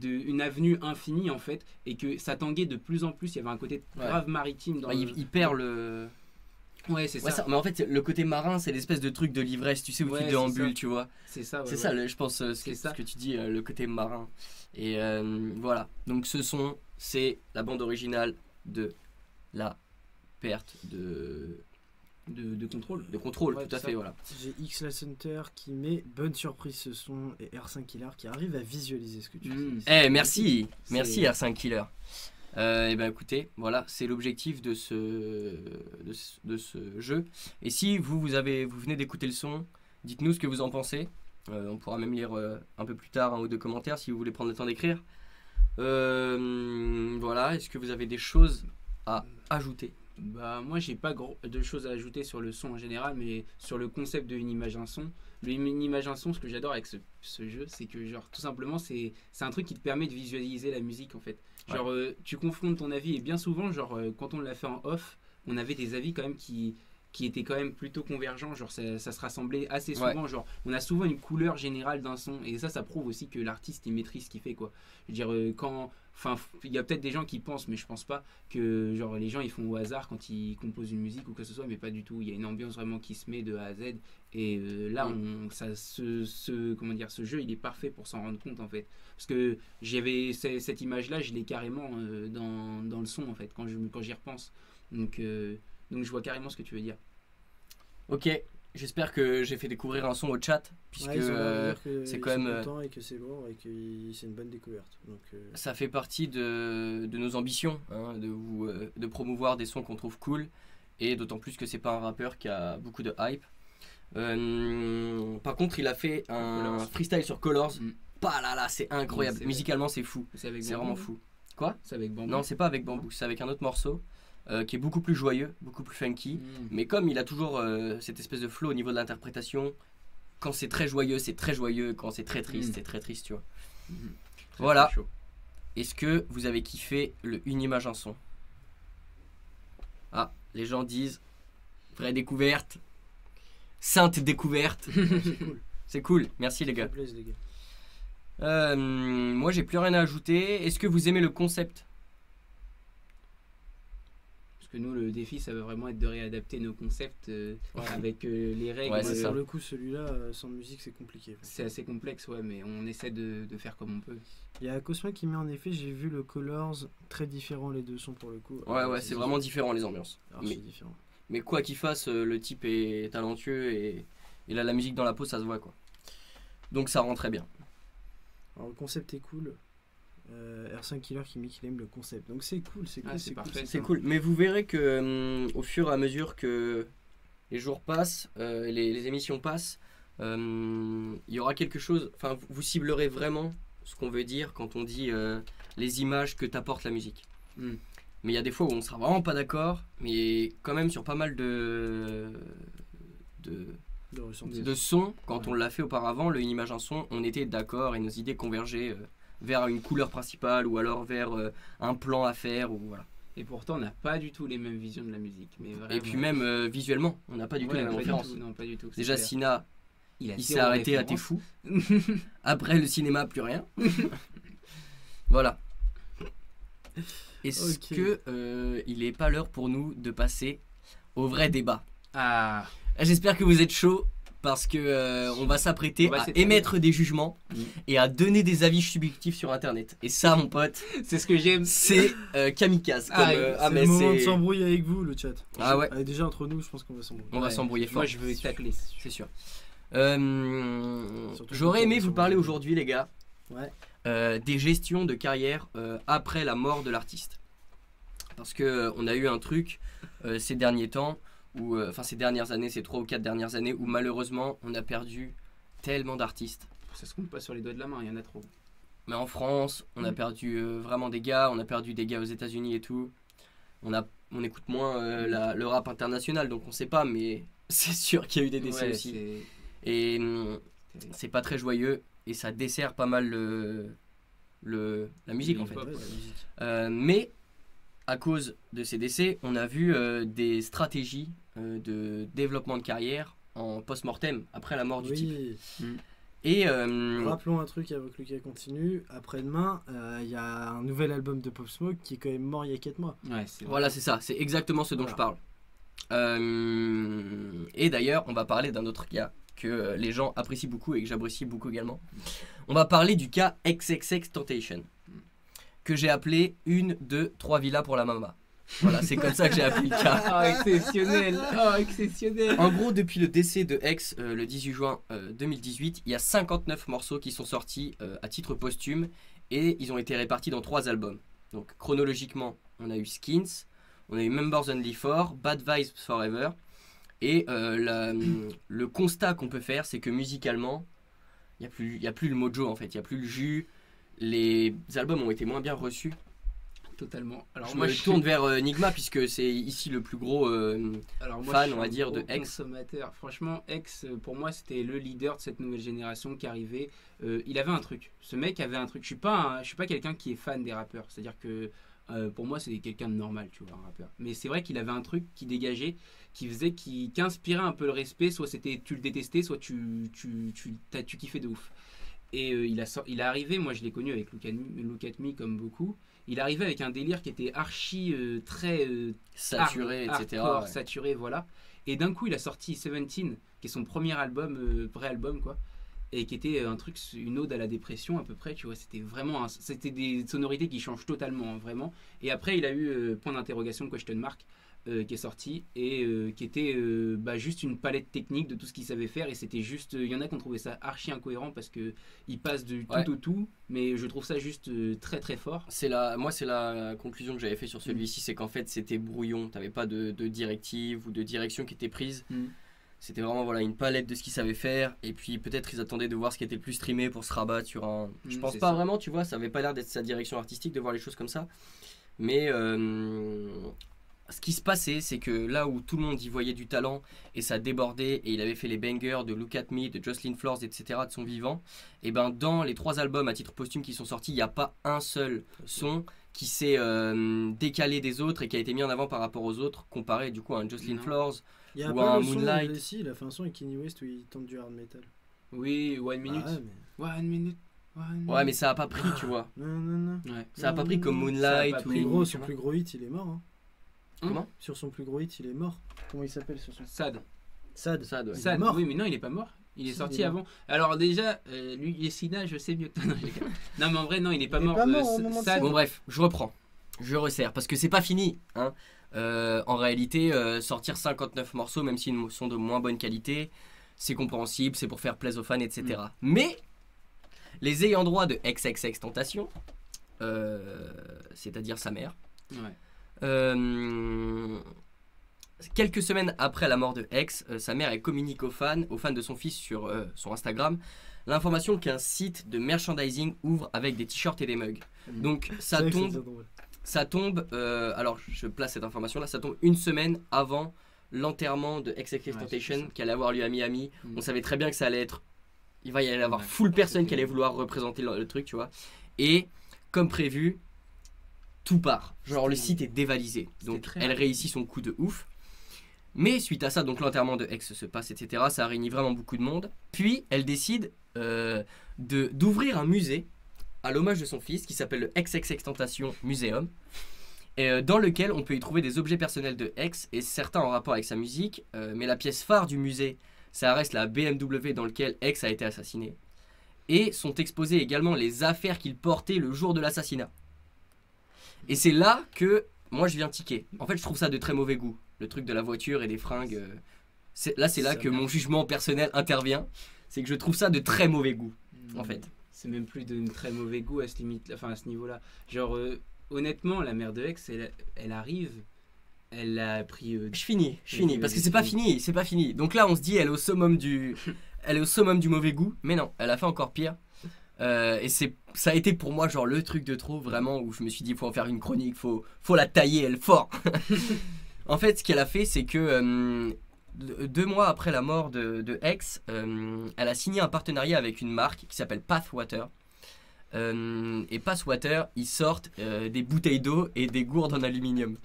une avenue infinie en fait, et que ça tanguait de plus en plus, il y avait un côté grave maritime dans il perd le... Ouais, c'est ça. Mais en fait, le côté marin, c'est l'espèce de truc de l'ivresse, tu sais, où tu déambules, tu vois. C'est ça, c'est ça, je pense, ce que tu dis, le côté marin. Et voilà. Donc, ce son, c'est la bande originale de la perte de contrôle. De contrôle, tout à fait, voilà. J'ai X La Center qui met bonne surprise ce son et R5 Killer qui arrive à visualiser ce que tu dis. Merci R5 Killer. Et ben écoutez, voilà, c'est l'objectif de ce jeu. Et si vous venez d'écouter le son, dites-nous ce que vous en pensez. On pourra même lire un peu plus tard un ou deux commentaires si vous voulez prendre le temps d'écrire. Voilà, est-ce que vous avez des choses à ajouter? Bah moi j'ai pas de choses à ajouter sur le son en général, mais sur le concept de une image un son. Une image un son, ce que j'adore avec ce jeu, c'est que genre tout simplement c'est un truc qui te permet de visualiser la musique en fait. Genre tu confrontes ton avis et bien souvent genre quand on l'a fait en off, on avait des avis quand même qui étaient quand même plutôt convergents, genre ça se rassemblait assez souvent, genre on a souvent une couleur générale d'un son et ça prouve aussi que l'artiste il maîtrise ce qu'il fait quoi. Je veux dire Enfin, il y a peut-être des gens qui pensent, mais je pense pas que genre les gens ils font au hasard quand ils composent une musique ou que ce soit, mais pas du tout. Il y a une ambiance vraiment qui se met de A à Z. Et là, comment dire, ce jeu, il est parfait pour s'en rendre compte en fait. Parce que j'avais cette image-là, je l'ai carrément dans le son en fait, quand j'y repense. Donc je vois carrément ce que tu veux dire. Ok, j'espère que j'ai fait découvrir un son au chat, puisque Ouais, ils ont l'air de dire que c'est ils quand sont même. contents et que c'est lourd et que c'est une bonne découverte. Donc, Ça fait partie de nos ambitions, hein, de promouvoir des sons qu'on trouve cool, et d'autant plus que c'est pas un rappeur qui a beaucoup de hype. Par contre, il a fait un Colors. freestyle sur Colors. Mm. Pas là, c'est incroyable. C'est- Musicalement, c'est fou. C'est avec C'est Bambou, vraiment fou. Quoi? C'est avec Bambou. Non, c'est pas avec Bambou, c'est avec un autre morceau qui est beaucoup plus joyeux, beaucoup plus funky. Mm. Mais comme il a toujours cette espèce de flow au niveau de l'interprétation, quand c'est très joyeux, c'est très joyeux. Quand c'est très triste, Mm. c'est très triste, tu vois. Mhm. Très, Voilà. très chaud. Est-ce que vous avez kiffé le Une image un son? Ah, les gens disent vraie découverte, sainte découverte. c'est cool. C'est cool, merci les Ça gars. fait plaisir, les gars. Moi j'ai plus rien à ajouter. Est-ce que vous aimez le concept? Parce que nous, le défi, ça va vraiment être de réadapter nos concepts avec les règles. Ouais, c'est ça. Pour le coup, celui-là, sans musique, c'est compliqué. C'est assez complexe, ouais, mais on essaie de faire comme on peut. Il y a Cosma qui met en effet, j'ai vu le Colors, très différent les deux sons pour le coup. Ouais, c'est vraiment différent les ambiances. Alors, Mais, c'est différent. mais quoi qu'il fasse, le type est talentueux et il a la musique dans la peau, ça se voit quoi. Donc ça rend très bien. Alors le concept est cool. R5 Killer qui met qu'il aime le concept. Donc c'est cool, c'est cool, Ah, c'est c'est cool. parfait. C'est cool. Mais vous verrez que au fur et à mesure que les jours passent, les émissions passent, il y aura quelque chose. Enfin, vous ciblerez vraiment ce qu'on veut dire quand on dit les images que t'apporte la musique. Mm. Mais il y a des fois où on sera vraiment pas d'accord, mais quand même sur pas mal de De ressenti. de sons, quand Ouais. on l'a fait auparavant, le Une image un son, on était d'accord et nos idées convergeaient vers une couleur principale ou alors vers un plan à faire ou voilà. Et pourtant, on n'a pas du tout les mêmes visions de la musique. Mais vraiment. Et puis même visuellement, on n'a pas du tout Ouais, les mêmes pas du références. tout, non, pas du tout. c'est Déjà clair. Sina, a il s'est zéro arrêté à T'es référence. fou. Après le cinéma, plus rien. Voilà. Est-ce Ok. que il est pas l'heure pour nous de passer au vrai débat? Ah, J'espère que vous êtes chaud parce que on va s'apprêter On va à s'étaler. émettre des jugements Mm. et à donner des avis subjectifs sur internet. Et ça, mon pote, c'est ce que j'aime. c'est kamikaze. Comme, Ah, C'est mais le moment de c'est. s'embrouiller avec vous, le chat. Ah ouais. Allez, déjà entre nous, je pense qu'on va s'embrouiller. On va Ouais. s'embrouiller fort. Moi, je veux tacler. C'est sûr. Surtout J'aurais quand aimé on vous est parler sur- aujourd'hui, les gars, Ouais. des gestions de carrière après la mort de l'artiste. Parce que on a eu un truc ces derniers temps, enfin ces dernières années, ces 3 ou 4 dernières années, où malheureusement on a perdu tellement d'artistes. Ça se compte pas sur les doigts de la main, il y en a trop. Mais en France, on a perdu vraiment des gars, on a perdu des gars aux États-Unis et tout. On écoute moins le rap international, donc on sait pas, mais c'est sûr qu'il y a eu des décès Ouais, aussi. c'est Et terrible. c'est pas très joyeux et ça dessert pas mal la musique en fait. hip-hop. Ouais, la musique. Mais à cause de ces décès, on a vu des stratégies de développement de carrière en post-mortem après la mort du type. Oui. Et Rappelons un truc avant que Lucas continue. Après-demain, il y a un nouvel album de Pop Smoke qui est quand même mort il y a 4 mois. Ouais, c'est voilà, c'est ça, c'est exactement ce dont Voilà. je parle. Et d'ailleurs, on va parler d'un autre cas que les gens apprécient beaucoup et que j'apprécie beaucoup également. On va parler du cas XXXTentacion, que j'ai appelé 1, 2, 3 villas pour la mama. Voilà, c'est comme ça que j'ai appelé le cas. Oh, exceptionnel. Oh, exceptionnel. En gros, depuis le décès de X le 18 juin 2018, il y a 59 morceaux qui sont sortis à titre posthume et ils ont été répartis dans 3 albums. Donc chronologiquement, on a eu Skins, on a eu Members Only 4, Bad Vibes Forever. Et le constat qu'on peut faire, c'est que musicalement, il n'y a plus le mojo en fait, il n'y a plus le jus. Les albums ont été moins bien reçus. Totalement. Alors Je moi, me tourne vers Nigma puisque c'est ici le plus gros. Alors fan, je suis on va un dire, gros de X. consommateur. Franchement, X, pour moi, c'était le leader de cette nouvelle génération qui arrivait. Il avait un truc. Ce mec avait un truc. Je suis pas quelqu'un qui est fan des rappeurs. C'est-à-dire que pour moi, c'est quelqu'un de normal, tu vois, un rappeur. Mais c'est vrai qu'il avait un truc qui dégageait, qui inspirait un peu le respect. Soit c'était tu le détestais, soit tu kiffais de ouf. Et il est arrivé, moi je l'ai connu avec Look at Me comme beaucoup. Il est arrivé avec un délire qui était archi très saturé, etc. hardcore, ouais. saturé, voilà. Et d'un coup, il a sorti 17, qui est son premier album, vrai album, quoi. Et qui était un truc, une ode à la dépression à peu près, tu vois. C'était vraiment, c'était des sonorités qui changent totalement, hein, vraiment. Et après, il a eu point d'interrogation, question mark, qui est sorti et qui était juste une palette technique de tout ce qu'il savait faire. Et c'était juste, il y en a qui ont trouvé ça archi incohérent parce que il passe du tout Ouais. au tout, mais je trouve ça juste très très fort. Moi, c'est la conclusion que j'avais fait sur celui-ci, c'est qu'en fait, c'était brouillon. T'avais pas de directive ou de direction qui était prise. C'était vraiment voilà, une palette de ce qu'ils savaient faire. Et puis peut-être ils attendaient de voir ce qui était le plus streamé pour se rabattre sur un... Je pense c'est pas ça. vraiment, tu vois, ça avait pas l'air d'être sa direction artistique de voir les choses comme ça. Mais ce qui se passait, c'est que là où tout le monde y voyait du talent et ça débordait et il avait fait les bangers de Look at Me, de Jocelyn Flores, etc. de son vivant, et ben dans les 3 albums à titre posthume qui sont sortis, il n'y a pas un seul son qui s'est décalé des autres et qui a été mis en avant par rapport aux autres, comparé du coup à un Jocelyn Non. Flores. Il y a Ou pas un le son, Moonlight. si, il a fait un son avec Kanye West où il tente du hard metal. Oui, One Minute. Ah, mais... One Minute. Ouais, mais ça a pas pris, tu vois. Non. Ouais. Ça a pas pris comme Ça a Moonlight pas ou... pris. Gros, son plus gros hit, il est mort. Hein. Comment Sur son plus gros hit, il est mort. Comment il s'appelle sur son... Sad. Sad. Ça, ouais. Il est Sad. mort. Oui, mais non, il est pas mort. Il est Si, sorti il est avant. Alors déjà, lui, il est Sina, je sais mieux que toi. Non, non, mais en vrai, non, il est pas Il est mort. pas mort au moment de Sad. Bon bref, je reprends. Je resserre parce que c'est pas fini. Hein. En réalité, sortir 59 morceaux, même s'ils sont de moins bonne qualité, c'est compréhensible, c'est pour faire plaisir aux fans, etc. Mais les ayants droit de XXXTentacion, c'est-à-dire sa mère, Ouais. quelques semaines après la mort de X, sa mère elle communique aux fans de son fils sur son Instagram, l'information qu'un site de merchandising ouvre avec des t-shirts et des mugs. Donc C'est vrai que c'est tombe. drôle. Ça tombe, alors je place cette information là, ça tombe une semaine avant l'enterrement de XXXTentacion Ouais, c'est ça. qui allait avoir lieu à Miami. Mm. On savait très bien que ça allait être. Il va y avoir Ouais, full personnes qui c'était- allaient vouloir représenter le truc, tu vois. Et comme prévu, tout part. Genre le site est dévalisé. Donc très elle rapide. réussit son coup de ouf. Mais suite à ça, donc l'enterrement de X se passe, etc. Ça a réuni vraiment beaucoup de monde. Puis elle décide d'ouvrir un musée à l'hommage de son fils qui s'appelle le XXXTentacion Museum, dans lequel on peut y trouver des objets personnels de X et certains en rapport avec sa musique, mais la pièce phare du musée, ça reste la BMW dans laquelle X a été assassiné. Et sont exposées également les affaires qu'il portait le jour de l'assassinat. Et c'est là que moi je viens tiquer. En fait, je trouve ça de très mauvais goût, le truc de la voiture et des fringues. C'est là Ça que merde. mon jugement personnel intervient. C'est que je trouve ça de très mauvais goût, en fait. C'est même plus de très mauvais goût à ce niveau-là. Genre, honnêtement, la mère de X, elle arrive, elle a pris. Je finis, Vas-y, parce que vas-y, c'est pas fini. Donc là, on se dit, elle est au summum du mauvais goût, mais non, elle a fait encore pire. Et ça a été pour moi genre le truc de trop vraiment où je me suis dit faut en faire une chronique, faut la tailler elle fort. En fait, ce qu'elle a fait, c'est que 2 mois après la mort de X, elle a signé un partenariat avec une marque qui s'appelle Pathwater. Et Pathwater, ils sortent des bouteilles d'eau et des gourdes en aluminium.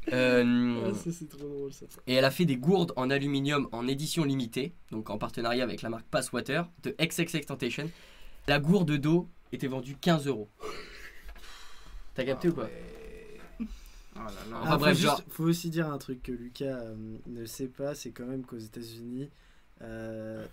Ah, ça, c'est trop drôle ça. Et elle a fait des gourdes en aluminium en édition limitée, donc en partenariat avec la marque Passwater de XXXTentacion. La gourde d'eau était vendue 15 €. T'as capté ou pas? Oh là là. Enfin, Ah, bref, faut, genre- juste- faut aussi dire un truc que Lucas ne sait pas, c'est quand même qu'aux États-Unis,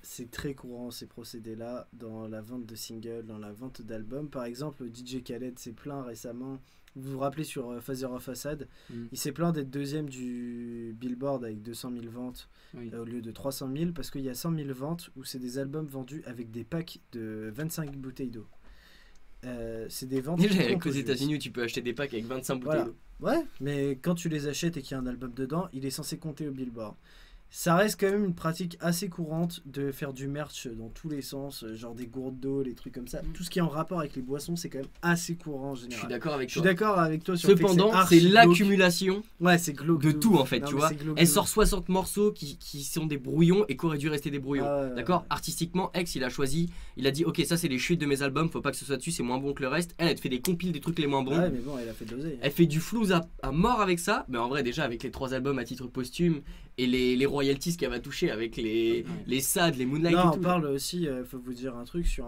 c'est très courant ces procédés-là dans la vente de singles, dans la vente d'albums. Par exemple, DJ Khaled s'est plaint récemment. Vous vous rappelez sur Father of Assad, il s'est plaint d'être deuxième du Billboard avec 200 000 ventes Oui. au lieu de 300 000 parce qu'il y a 100 000 ventes où c'est des albums vendus avec des packs de 25 bouteilles d'eau. C'est des ventes. Déjà, qui avec comptent aux aux US. États-Unis, tu peux acheter des packs avec 25 bouteilles Voilà. d'eau. Ouais, mais quand tu les achètes et qu'il y a un album dedans, il est censé compter au Billboard. Ça reste quand même une pratique assez courante de faire du merch dans tous les sens, genre des gourdes d'eau, les trucs comme ça. Tout ce qui est en rapport avec les boissons, c'est quand même assez courant en Je suis général. d'accord avec Je suis toi. d'accord avec toi sur le fait que Cependant, archi c'est glauque. l'accumulation Ouais, c'est glauque de tout ouf. en fait, Non, tu mais vois. c'est glauque Elle de sort ouf. 60 morceaux qui sont des brouillons et qui auraient dû rester des brouillons. Ah ouais, D'accord. ouais. Artistiquement, X, il a choisi, il a dit ok, ça c'est les chutes de mes albums, faut pas que ce soit dessus, c'est moins bon que le reste. Elle te fait des compiles des trucs les moins bons. Ouais, mais bon, elle a fait doser. Elle fait du flouze à mort avec ça, mais en vrai déjà avec les 3 albums à titre posthume et les royalties royalties qu'elle va toucher avec les SAD, les Moonlight Non, et on tout. parle aussi, faut vous dire un truc sur.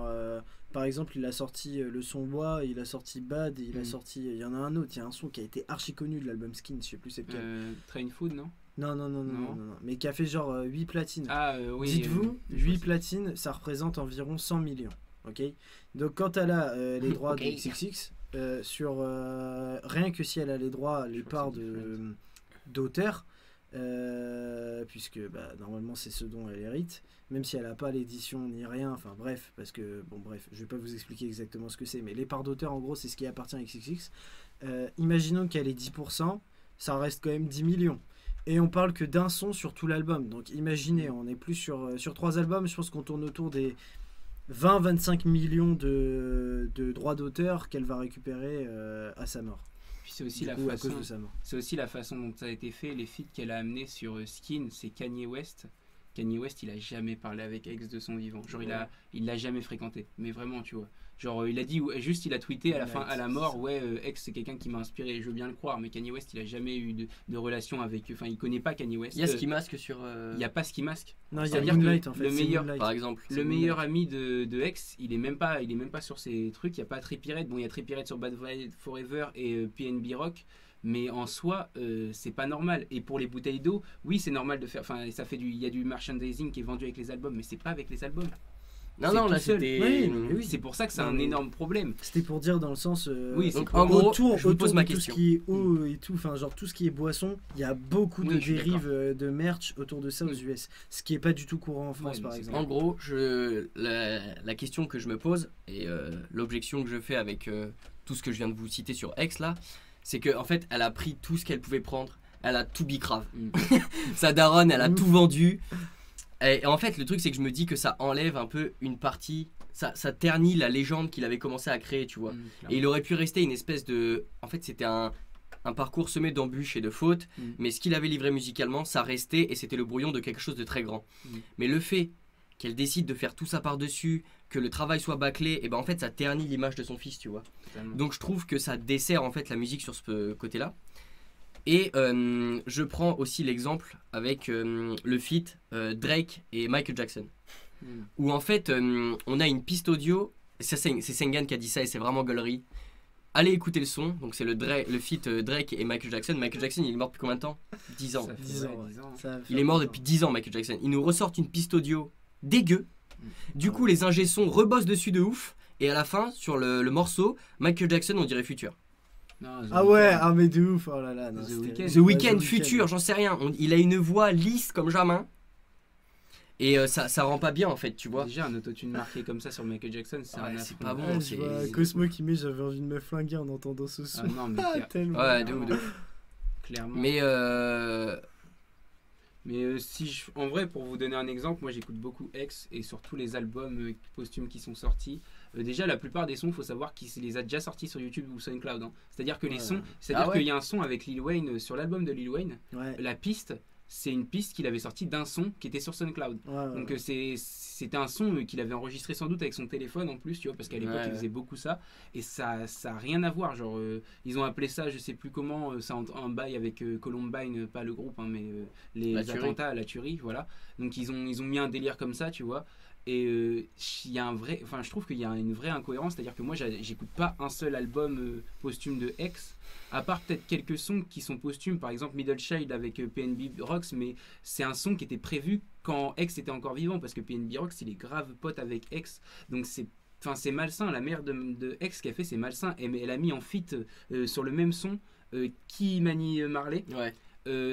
Par exemple, il a sorti le son Bois, il a sorti Bad, il a sorti. Il y en a un autre, il y a un son qui a été archi connu de l'album Skin, je sais plus c'est lequel. Train Food, non? Non, mais qui a fait genre 8 platines. Ah oui. Dites-vous, je 8 vois platines, ça représente environ 100 millions. Ok. Donc quand elle a les droits Ok. de XXX, sur rien que si elle a les droits, les crois que parts c'est différent. d'auteur, puisque bah, normalement c'est ce dont elle hérite, même si elle n'a pas l'édition ni rien, enfin bref, parce que bon bref, je vais pas vous expliquer exactement ce que c'est, mais les parts d'auteur en gros c'est ce qui appartient à XXX. Imaginons qu'elle ait 10%, ça reste quand même 10 millions. Et on parle que d'un son sur tout l'album. Donc imaginez, on est plus sur 3 albums, je pense qu'on tourne autour des 20-25 millions de droits d'auteur qu'elle va récupérer à sa mort. Puis c'est aussi, Du la coup, à façon, cause de sa mort. c'est aussi la façon dont ça a été fait, les feats qu'elle a amenés sur Skin, c'est Kanye West. Kanye West, il a jamais parlé avec X de son vivant. Genre, il l'a jamais fréquenté. Mais vraiment, tu vois. Genre, il a dit, juste, il a tweeté à la fin, à la mort, ouais, X, c'est quelqu'un qui m'a inspiré, je veux bien le croire. Mais Kanye West, il a jamais eu de relation avec eux. Enfin, il connaît pas Kanye West. Il y a Ski Mask sur. Il y a pas Ski Mask. Non, il y a C'est-à-dire que Moonlight en fait. le c'est meilleur, Moonlight. par exemple. Le meilleur ami de X, il est même pas sur ces trucs. Il y a pas Trippie Redd. Bon, il y a Trippie Redd sur Bad Vibe Forever et PNB Rock. Mais en soi, c'est pas normal. Et pour les bouteilles d'eau, oui, c'est normal de faire. Enfin, il y a du merchandising qui est vendu avec les albums, mais c'est pas avec les albums. Non, c'est non, tout là seul. c'était. Oui. C'est pour ça que c'est Non, un mais- énorme problème. C'était pour dire dans le sens. Oui, Donc c'est en gros, je vous autour pose ma de tout question. ce qui est eau et tout, enfin genre tout ce qui est boisson, il y a beaucoup Oui, de je suis dérives de merch autour de ça aux Oui. US, ce qui est pas du tout courant en France Ouais, par mais c'est exemple. En gros, la question que je me pose et l'objection que je fais avec tout ce que je viens de vous citer sur X là, c'est qu'en fait, elle a pris tout ce qu'elle pouvait prendre. Elle a tout bicrave. Sa daronne, elle a tout vendu. Et en fait, le truc, c'est que je me dis que ça enlève un peu une partie. Ça ternit la légende qu'il avait commencé à créer, tu vois. Et il aurait pu rester une espèce de. En fait, c'était un parcours semé d'embûches et de fautes. Mais ce qu'il avait livré musicalement, ça restait et c'était le brouillon de quelque chose de très grand. Mais le fait qu'elle décide de faire tout ça par-dessus, que le travail soit bâclé, et ben en fait, ça ternit l'image de son fils, tu vois. Donc je trouve que ça dessert en fait la musique sur ce côté-là. Et je prends aussi l'exemple avec le feat Drake et Michael Jackson. Où en fait on a une piste audio, c'est Sengan qui a dit ça et c'est vraiment gaulerie. Allez écouter le son, donc c'est le feat Drake et Michael Jackson. Michael Jackson il est mort depuis combien de temps? 10 ans. Ça fait 10 ans, ouais, ouais. 10 ans. Ça va Il faire est mort 10 ans. depuis 10 ans Michael Jackson. Il nous ressortent une piste audio dégueu. Du coup les ingé sons rebossent dessus de ouf. Et à la fin sur le morceau, Michael Jackson on dirait Future. Non, The Ah ouais, Weeknd. ah mais de ouf, oh là là. non, The c'était- Weeknd. The Weeknd, Future, j'en sais rien. Il a une voix lisse comme jamais. Et ça rend pas bien en fait, tu vois. Déjà, un autotune marqué comme ça sur Michael Jackson, c'est Ouais, un c'est affront. pas bon, Ah, c'est- je vois c'est- Cosmo qui met j'avais envie de me flinguer en entendant ce son. Ah non, mais Tellement. Ouais, de ouf, de ouf. clairement. Mais Mais en vrai, pour vous donner un exemple, moi j'écoute beaucoup X et sur tous les albums posthumes qui sont sortis. Déjà, la plupart des sons, il faut savoir qu'il les a déjà sortis sur YouTube ou SoundCloud. Hein. C'est-à-dire que les Ouais. sons, c'est-à-dire Ah ouais. qu'il y a un son avec Lil Wayne sur l'album de Lil Wayne. Ouais. La piste, c'est une piste qu'il avait sortie d'un son qui était sur SoundCloud. Ouais, Donc ouais. c'était un son qu'il avait enregistré sans doute avec son téléphone en plus, tu vois, parce qu'à l'époque Ouais, il ouais. faisait beaucoup ça et ça a rien à voir. Genre ils ont appelé ça, je sais plus comment, ça un bail avec Columbine, pas le groupe, hein, mais les La tuerie. attentats à la tuerie, voilà. Donc ils ont mis un délire comme ça, tu vois. Et il y a je trouve qu'il y a une vraie incohérence, c'est-à-dire que moi j'écoute pas un seul album posthume de X. À part peut-être quelques sons qui sont posthumes, par exemple Middle Child avec PNB Rocks, mais c'est un son qui était prévu quand X était encore vivant, parce que PNB Rocks il est grave pote avec X, donc c'est malsain. La mère de X qui a fait c'est malsain, et elle a mis en feat sur le même son qui manie Marley, ouais.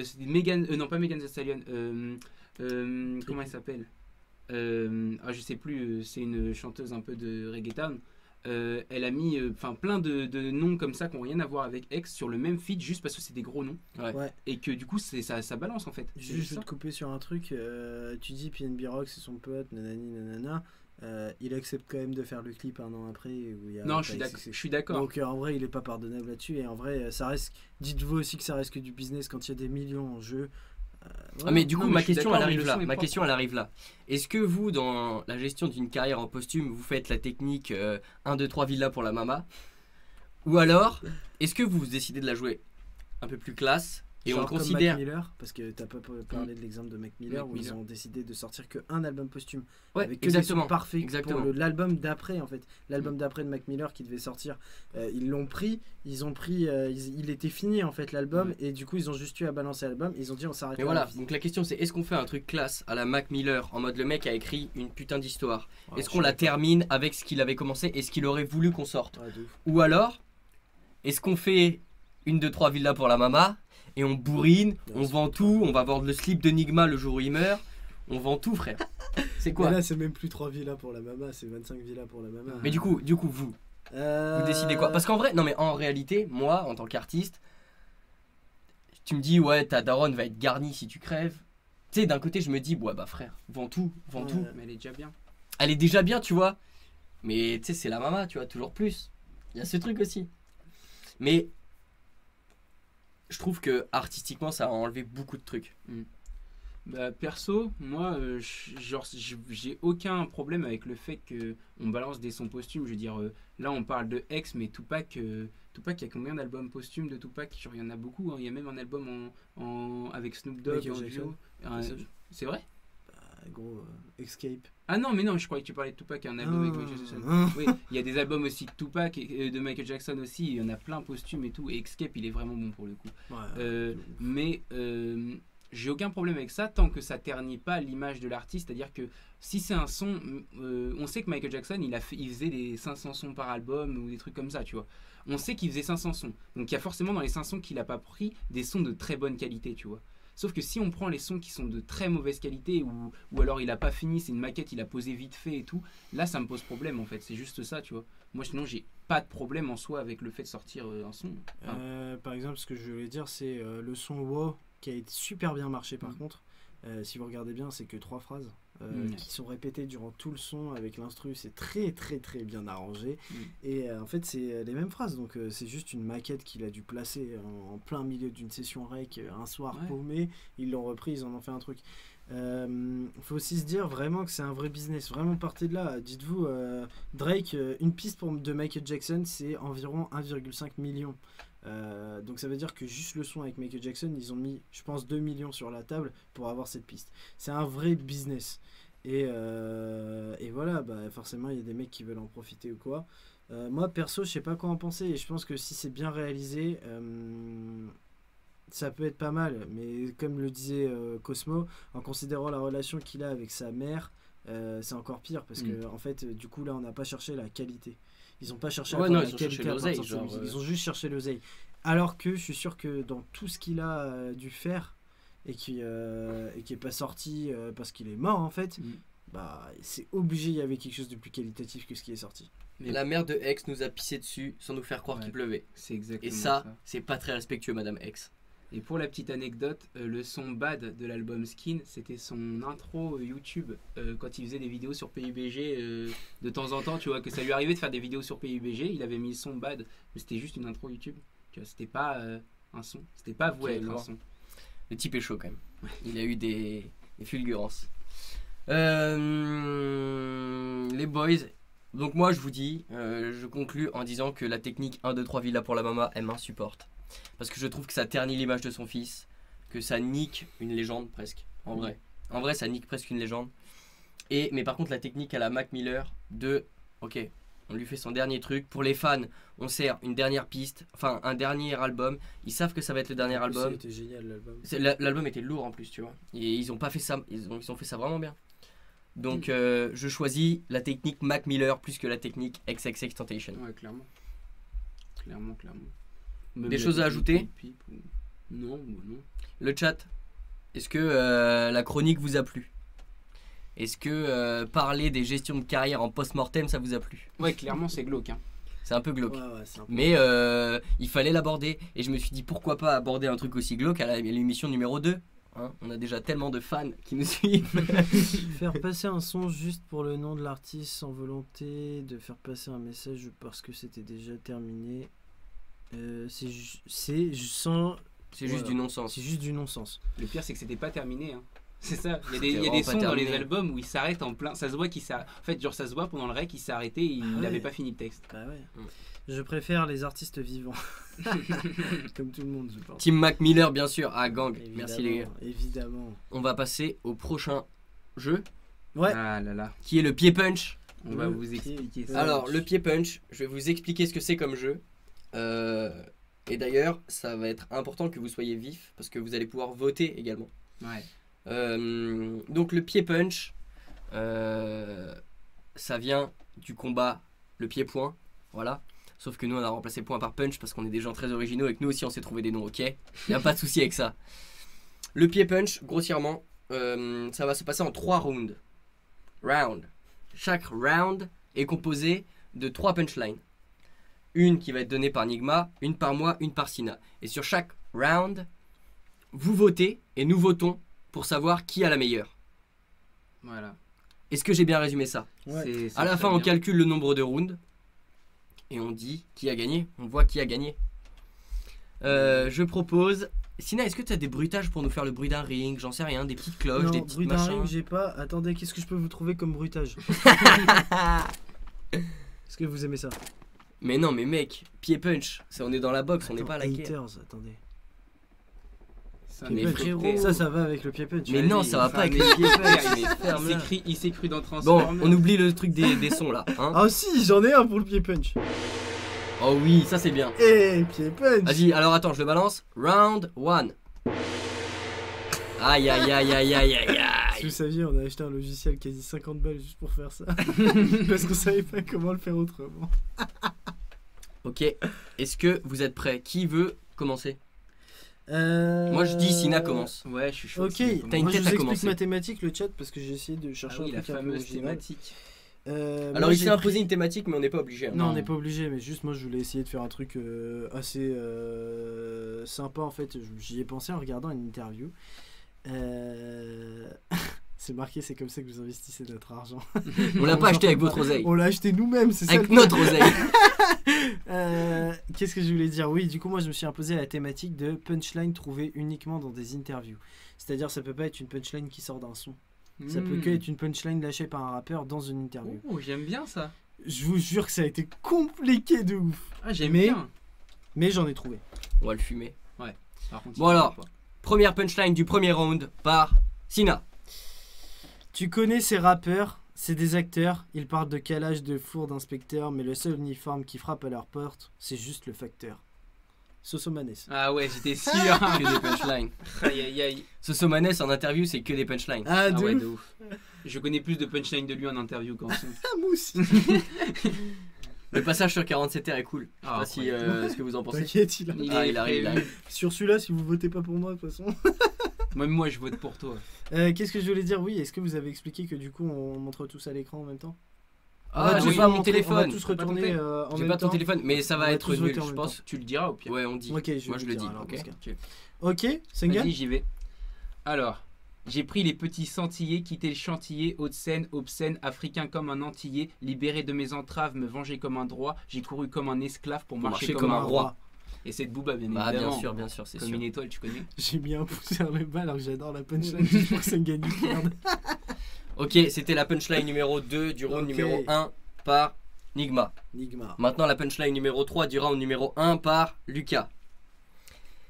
c'est Megan, non pas Megan Thee Stallion, comment elle s'appelle, je sais plus, c'est une chanteuse un peu de reggaeton. Elle a mis plein de noms comme ça qui n'ont rien à voir avec X sur le même feed juste parce que c'est des gros noms. Ouais. Et que du coup ça balance en fait. C'est Juste, je vais ça. te couper sur un truc. Tu dis PNB Rock, c'est son pote, nanani, nanana. Il accepte quand même de faire le clip un an après. Où il y a Non, pas je suis XXX. d'accord. Donc en vrai, il est pas pardonnable là-dessus. Et en vrai, ça reste. Dites-vous aussi que ça reste que du business quand il y a des millions en jeu. Ah, mais du coup, Non, mais ma je suis question d'accord, elle mais arrive le là. son est Ma propre. question elle arrive là. Est-ce que vous, dans la gestion d'une carrière en posthume, vous faites la technique 1, 2, 3 villas pour la mama? Ou alors, est-ce que vous décidez de la jouer un peu plus classe Et on Genre comme considère. Mac Miller, parce que t'as pas parlé de l'exemple de Mac Miller, Mac où ils Miller. ont décidé de sortir qu'un album posthume. Ouais, avec que exactement. des sons parfaits Exactement. pour l'album d'après en fait. L'album d'après de Mac Miller qui devait sortir. Ils l'ont pris, il était fini en fait l'album, et du coup ils ont juste eu à balancer l'album, ils ont dit on s'arrête Mais là. voilà, donc la question c'est est-ce qu'on fait un truc classe à la Mac Miller en mode le mec a écrit une putain d'histoire. Ouais, Est-ce qu'on la termine avec ce qu'il avait commencé et ce qu'il aurait voulu qu'on sorte? Ouais, de ouf. Ou alors, est-ce qu'on fait une, deux, trois villas pour la mama et on bourrine, Bien on sûr. vend tout, on va vendre le slip de Nigma le jour où il meurt, on vend tout frère. C'est Mais quoi? là c'est même plus 3 villas pour la mama, c'est 25 villas pour la mama. Mais du coup vous décidez quoi? Parce qu'en vrai, non mais en réalité, moi en tant qu'artiste, tu me dis ouais ta daronne va être garnie si tu crèves. Tu sais d'un côté je me dis ouais bah frère, vends tout. Mais elle est déjà bien. Elle est déjà bien tu vois. Mais tu sais c'est la mama tu vois, toujours plus. Il y a ce truc aussi. Mais je trouve que artistiquement ça a enlevé beaucoup de trucs. Bah, perso, moi, j'ai aucun problème avec le fait que on balance des sons posthumes. Je veux dire, là, on parle de X, mais Tupac, Tupac, il y a combien d'albums posthumes de Tupac? Genre, il y en a beaucoup. Hein. Il y a même un album avec Snoop Dogg Michael en Jackson. duo. C'est vrai? Gros, Escape. Ah non, mais non, je croyais que tu parlais de Tupac, un album avec Michael Jackson. Oui, il y a des albums aussi de Tupac et de Michael Jackson aussi. Il y en a plein posthumes et tout. Et Escape, il est vraiment bon pour le coup. Mais j'ai aucun problème avec ça tant que ça ternit pas l'image de l'artiste. C'est-à-dire que si c'est un son, on sait que Michael Jackson il faisait des 500 sons par album ou des trucs comme ça, tu vois. On sait qu'il faisait 500 sons. Donc il y a forcément dans les 500 qu'il a pas pris des sons de très bonne qualité, tu vois. Sauf que si on prend les sons qui sont de très mauvaise qualité ou alors il a pas fini, c'est une maquette, il a posé vite fait et tout, là ça me pose problème en fait. C'est juste ça, tu vois. Moi sinon j'ai pas de problème en soi avec le fait de sortir un son. Par exemple, ce que je voulais dire, c'est le son Wow qui a été super bien marché par contre. Si vous regardez bien, c'est que 3 phrases qui sont répétées durant tout le son avec l'instru. C'est très très très bien arrangé. Et en fait, c'est les mêmes phrases. Donc c'est juste une maquette qu'il a dû placer en plein milieu d'une session rec un soir paumé. Ils l'ont repris, ils en ont fait un truc. Faut aussi se dire vraiment que c'est un vrai business. Vraiment, partez de là. Dites-vous, Drake, une piste de Michael Jackson, c'est environ 1,5 million. Donc ça veut dire que juste le son avec Michael Jackson, ils ont mis, je pense, 2 millions sur la table pour avoir cette piste. C'est un vrai business. Et voilà, bah, forcément, il y a des mecs qui veulent en profiter ou quoi. Moi, perso, je sais pas quoi en penser. Et je pense que si c'est bien réalisé, ça peut être pas mal. Mais comme le disait Cosmo, en considérant la relation qu'il a avec sa mère, c'est encore pire. Parce que, en fait, du coup, là, on n'a pas cherché la qualité. Ils n'ont pas cherché Ouais, à non, faire ils la ont qualité cherché à l'oseille, partir de sa genre, musique. Ils ont juste cherché l'oseille. Alors que je suis sûr que dans tout ce qu'il a dû faire et qui est pas sorti parce qu'il est mort en fait, bah c'est obligé, il y avait quelque chose de plus qualitatif que ce qui est sorti. Mais La mère de X nous a pissé dessus sans nous faire croire Ouais. qu'il pleuvait. C'est exactement Et ça, c'est pas très respectueux, Madame X. Et pour la petite anecdote, le son Bad de l'album Skin, c'était son intro YouTube quand il faisait des vidéos sur PUBG de temps en temps, tu vois, que ça lui arrivait de faire des vidéos sur PUBG, il avait mis le son Bad, mais c'était juste une intro YouTube, tu vois, c'était pas un son, c'était pas voué à être un son. Le type est chaud quand même. Il a eu des fulgurances. Les boys. Donc moi je vous dis, je conclus en disant que la technique 1, 2, 3 villas pour la mama, elle m'insupporte. Parce que je trouve que ça ternit l'image de son fils, que ça nique une légende presque, en vrai. En vrai ça nique presque une légende. Mais par contre la technique à la Mac Miller de, ok, on lui fait son dernier truc. Pour les fans, on sert une dernière piste, enfin un dernier album. Ils savent que ça va être le dernier album. C'était génial l'album. L'album était lourd en plus, tu vois. Et ils ont pas fait ça, ils ont fait ça vraiment bien. Donc je choisis la technique Mac Miller plus que la technique XXXTentacion. Ouais, clairement. Clairement. Des choses à ajouter? Non, bah non. Le chat, est-ce que la chronique vous a plu? Est-ce que parler des gestions de carrière en post-mortem ça vous a plu? Ouais, clairement c'est glauque. Hein. C'est un peu glauque. Ouais, c'est un peu... Mais il fallait l'aborder. Et je me suis dit pourquoi pas aborder un truc aussi glauque à l'émission numéro 2. Hein, on a déjà tellement de fans qui nous suivent. Faire passer un son juste pour le nom de l'artiste sans volonté de faire passer un message parce que c'était déjà terminé, c'est juste du non-sens. C'est juste du non-sens. Le pire c'est que c'était pas terminé. Hein. C'est ça. Il y a C'était des vraiment sons pas dans les terminé. albums où il s'arrête en plein. Ça se voit qu'il s'arrête. En fait, genre ça se voit pendant le rec, il s'est arrêté et il Ah ouais. n'avait pas fini le texte. Bah ouais. Je préfère les artistes vivants. Comme tout le monde, je pense. Team Mac Miller, bien sûr. Ah, gang. Merci les gars. Évidemment. On va passer au prochain jeu, Ouais. Ah là là. qui est le pied punch. On va Le vous pied expliquer punch. ça. Alors, le pied punch, je vais vous expliquer ce que c'est comme jeu. Et d'ailleurs, ça va être important que vous soyez vif parce que vous allez pouvoir voter également. Ouais. Donc, le pied punch, ça vient du combat le pied-point. Voilà. Sauf que nous, on a remplacé point par punch parce qu'on est des gens très originaux et que nous aussi, on s'est trouvé des noms, ok? Il n'y a pas de souci avec ça. Le pied punch, grossièrement, ça va se passer en 3 rounds. Chaque round est composé de 3 punchlines. Une qui va être donnée par Nigma, une par moi, une par Sina. Et sur chaque round, vous votez et nous votons pour savoir qui a la meilleure. Voilà. Est-ce que j'ai bien résumé ça? Ouais. C'est À la très fin, on bien. calcule le nombre de rounds et on dit qui a gagné. On voit qui a gagné. Je propose. Sina, est-ce que tu as des bruitages pour nous faire le bruit d'un ring? J'en sais rien, des petites cloches, Non, des petites bruit d'un machins. ring, j'ai pas. Attendez, qu'est-ce que je peux vous trouver comme bruitage? Est-ce que vous aimez ça? Mais non, mais mec, pied punch, on est dans la boxe, on n'est Attends, pas à la guerre. haters, attendez. Ça, Mais mais frérot. Ça va avec le pied punch. Mais non, ça va pas avec les pieds punch. Il s'est cru dans Bon, Transformers. on oublie le truc des sons là. Hein. Ah si, j'en ai un pour le pied punch. Oh oui, ça c'est bien. Pied punch. Vas-y, alors attends, je le balance. Round 1. Aïe aïe aïe aïe aïe aïe Si aïe. vous saviez, on a acheté un logiciel quasi 50 balles juste pour faire ça. Parce qu'on savait pas comment le faire autrement. Ok, est-ce que vous êtes prêts? Qui veut commencer? Moi je dis Sina commence. Ouais, je suis chaud. Ok, aussi, T'as une moi je tête vous à explique commencer. mathématiques, le chat, parce que j'ai essayé de Ah chercher oui, un la truc un peu fameuse original. thématique. Alors moi, il s'est j'ai imposé pris- une thématique, mais on n'est pas obligé. hein. Non, on Non. n'est pas obligé, mais juste moi je voulais essayer de faire un truc assez sympa en fait. J'y ai pensé en regardant une interview. C'est marqué, c'est comme ça que vous investissez notre argent. On l'a pas acheté avec votre oseille. On l'a acheté nous-mêmes, c'est ça. Avec le notre oseille. Qu'est-ce que je voulais dire? Oui, du coup, moi, je me suis imposé la thématique de punchline trouvée uniquement dans des interviews. C'est-à-dire, ça peut pas être une punchline qui sort d'un son. Ça peut que être une punchline lâchée par un rappeur dans une interview. Oh, j'aime bien ça. Je vous jure que ça a été compliqué de ouf. Ah, j'aime Mais- bien. Mais j'en ai trouvé. On va le fumer. Par contre, Bon, il alors. faut pas. Première punchline du premier round par Sina. Tu connais ces rappeurs, c'est des acteurs. Ils parlent de calage de four d'inspecteurs, mais le seul uniforme qui frappe à leur porte, c'est juste le facteur. Sosomanes. Ah ouais, j'étais sûr. Que des punchlines. Aïe aïe aïe. Ce Somanes en interview, c'est que des punchlines. Ah, Ah de ouais, ouf. de ouf. Je connais plus de punchline de lui en interview qu'en son. Ah, moi aussi. Le passage sur 47 r est cool. Je sais Ah, pas si, ce que vous en pensez. T'inquiète, il a... Ah, il arrive, il arrive. Sur celui-là, si vous votez pas pour moi, de toute façon. Même moi, je vote pour toi. Qu'est-ce que je voulais dire? Oui, est-ce que vous avez expliqué que du coup, on montre tous à l'écran en même temps? On Ah, va j'ai tous pas mon montrer- On téléphone. va tous T'as pas ton retourner té- en J'ai même pas ton temps. téléphone, mais ça On va va être tous voter nul, en je même pense. Tu le diras au pire. Ouais, on dit. Ok, Moi je le dis. alors, Ok. dans ce cas. Ok. Ok, Senga? Vas-y, j'y vais. Alors, j'ai pris les petits santillés, quitté le chantier, Haute-Seine, obscène, africain comme un antillais, libéré de mes entraves, me venger comme un droit, j'ai couru comme un esclave pour marcher comme un roi. Et c'est de Booba, bien Bah, évidemment. bien sûr, c'est Comme sûr. une étoile, tu connais. J'ai mis un pouce vers le bas alors que j'adore la punchline juste pour que Senga nous perde. Ok, c'était la punchline numéro 2 du round Ok. numéro 1 par Nigma. Nigma. Maintenant la punchline numéro 3 du round numéro 1 par Lucas.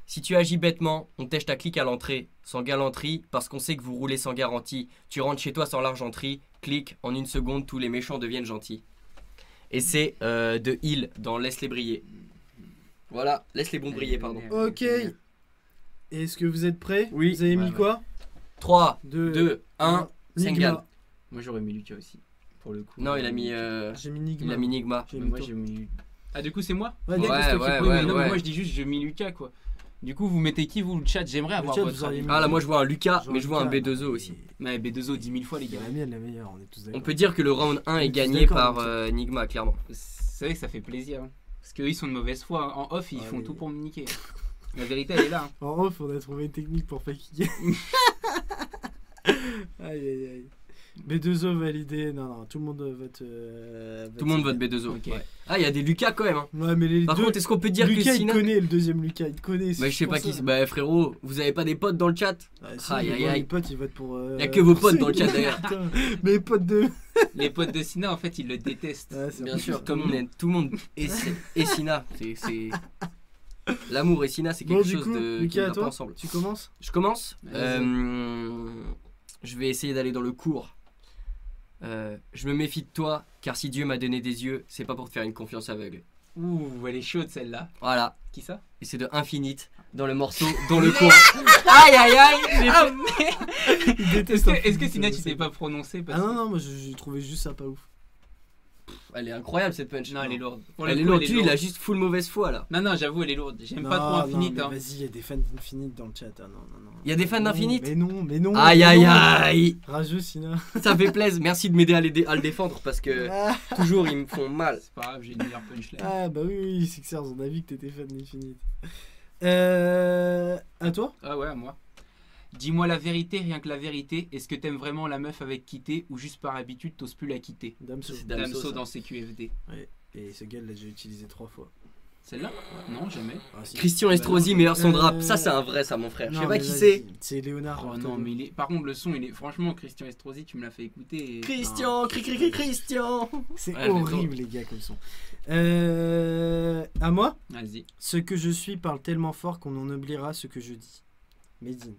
Si tu agis bêtement, on tèche ta clique à l'entrée, sans galanterie, parce qu'on sait que vous roulez sans garantie. Tu rentres chez toi sans l'argenterie, clique, en une seconde, tous les méchants deviennent gentils. Et c'est de Hill dans Laisse-les briller. Voilà, laisse les bons briller, pardon. Ok. Est-ce que vous êtes prêts? Oui. Vous avez mis Ouais, quoi? 3, 2, 2, 1, Sengan. Nigma. Moi, j'aurais mis Lucas aussi, pour le coup. Non, il a mis J'ai mis Nigma. Nigma. J'ai Mais mis moi, toi. j'ai mis. Ah, du coup, c'est moi. Ouais, Ouais, Nick, c'est toi qui ouais, prends. Oui, mais non, mais ouais. moi, je dis juste, j'ai mis Lucas, quoi. Du coup, vous mettez qui, vous, le chat? J'aimerais avoir chat, votre vous auriez avis. mis- Ah là, moi je vois un Lucas, Genre mais je vois un Lucas, B2O aussi. Ouais, B2O 10 000 fois, les C'est gars. la mienne la meilleure, on est tous d'accord. On peut dire que le round 1 On est est tous gagné d'accord, par donc. Nigma, clairement. C'est vrai que ça fait plaisir. Hein. Parce qu'eux, ils sont de mauvaise foi. Hein. En off, ils Ah, font mais- tout pour me niquer. La vérité, elle est là. Hein. En off, on a trouvé une technique pour fatiguer. Aïe aïe aïe. B2O validé. Non, tout le monde vote. Tout le monde vote B2O. Ok. Ouais. Ah, il y a des Lucas quand même. Hein. Ouais, mais les Par deux. contre, est-ce qu'on peut dire Lucas, que il Sina. connaît le deuxième Lucas, il te connaît. Bah, je sais pas qui c'est. Bah, frérot, vous avez pas des potes dans le chat? Aïe, aïe, aïe. Les potes, ils votent pour. Y a que vos potes dans le Sina. chat d'ailleurs. Putain, mes potes de. Les potes de Sina, en fait, ils le détestent. Ouais, c'est Bien vrai. sûr, tout le monde et Sina. C'est. L'amour et Sina, c'est Bon, quelque du chose coup, de. qui Lucas, ne à va pas toi, ensemble. tu commences. Je commence. Vas-y. Je vais essayer d'aller dans le court. Je me méfie de toi, car si Dieu m'a donné des yeux, c'est pas pour te faire une confiance aveugle. Ouh, elle est chaude celle-là. Voilà. Qui ça? Et c'est de Infinite dans le morceau, dans le court. Aïe aïe aïe. Ah merde. Il déteste Est-ce que Infinite, Sina, je tu sais. t'es pas prononcé Ah non, moi j'ai trouvé juste ça pas ouf. Elle est incroyable cette punch. Non, elle est lourde. Pour Elle le est coup, lourde. Lui, il a juste full mauvaise foi là. Non, j'avoue, elle est lourde. J'aime Non, pas trop Infinite. mais Hein. Vas-y, il y a des fans d'Infinite dans le chat. Ah, non. Il y a des fans Non, d'Infinite. Mais non. Aïe mais aïe non. aïe. Rageux, Sina. Ça fait plaisir. Merci de m'aider à le défendre parce que Ah, toujours ils me font mal. C'est pas grave, j'ai une meilleure punchline. bah oui, Sixers, on a vu que t'étais fan d'Infinite. À toi? Ah ouais, à moi. Dis-moi la vérité, rien que la vérité. Est-ce que t'aimes vraiment la meuf avec qui t'es ou juste par habitude t'oses plus la quitter? Damso. C'est Damso, Damso ça. dans CQFD. Et ce gars, l'a déjà utilisé 3 fois. Celle-là? Non, jamais. Ah, si. Christian Estrosi, meilleur son de rap. Euh, Ça, c'est un vrai, ça, mon frère. Je Non, sais pas mais qui vas-y, c'est. C'est Léonard. Oh non, mais par contre, le son, il est. Franchement, Christian Estrosi, tu me l'as fait écouter. Christian, Christian. C'est Ouais, horrible, les gars, comme son. À moi? Vas-y. Ce que je suis parle tellement fort qu'on en oubliera ce que je dis. Medine.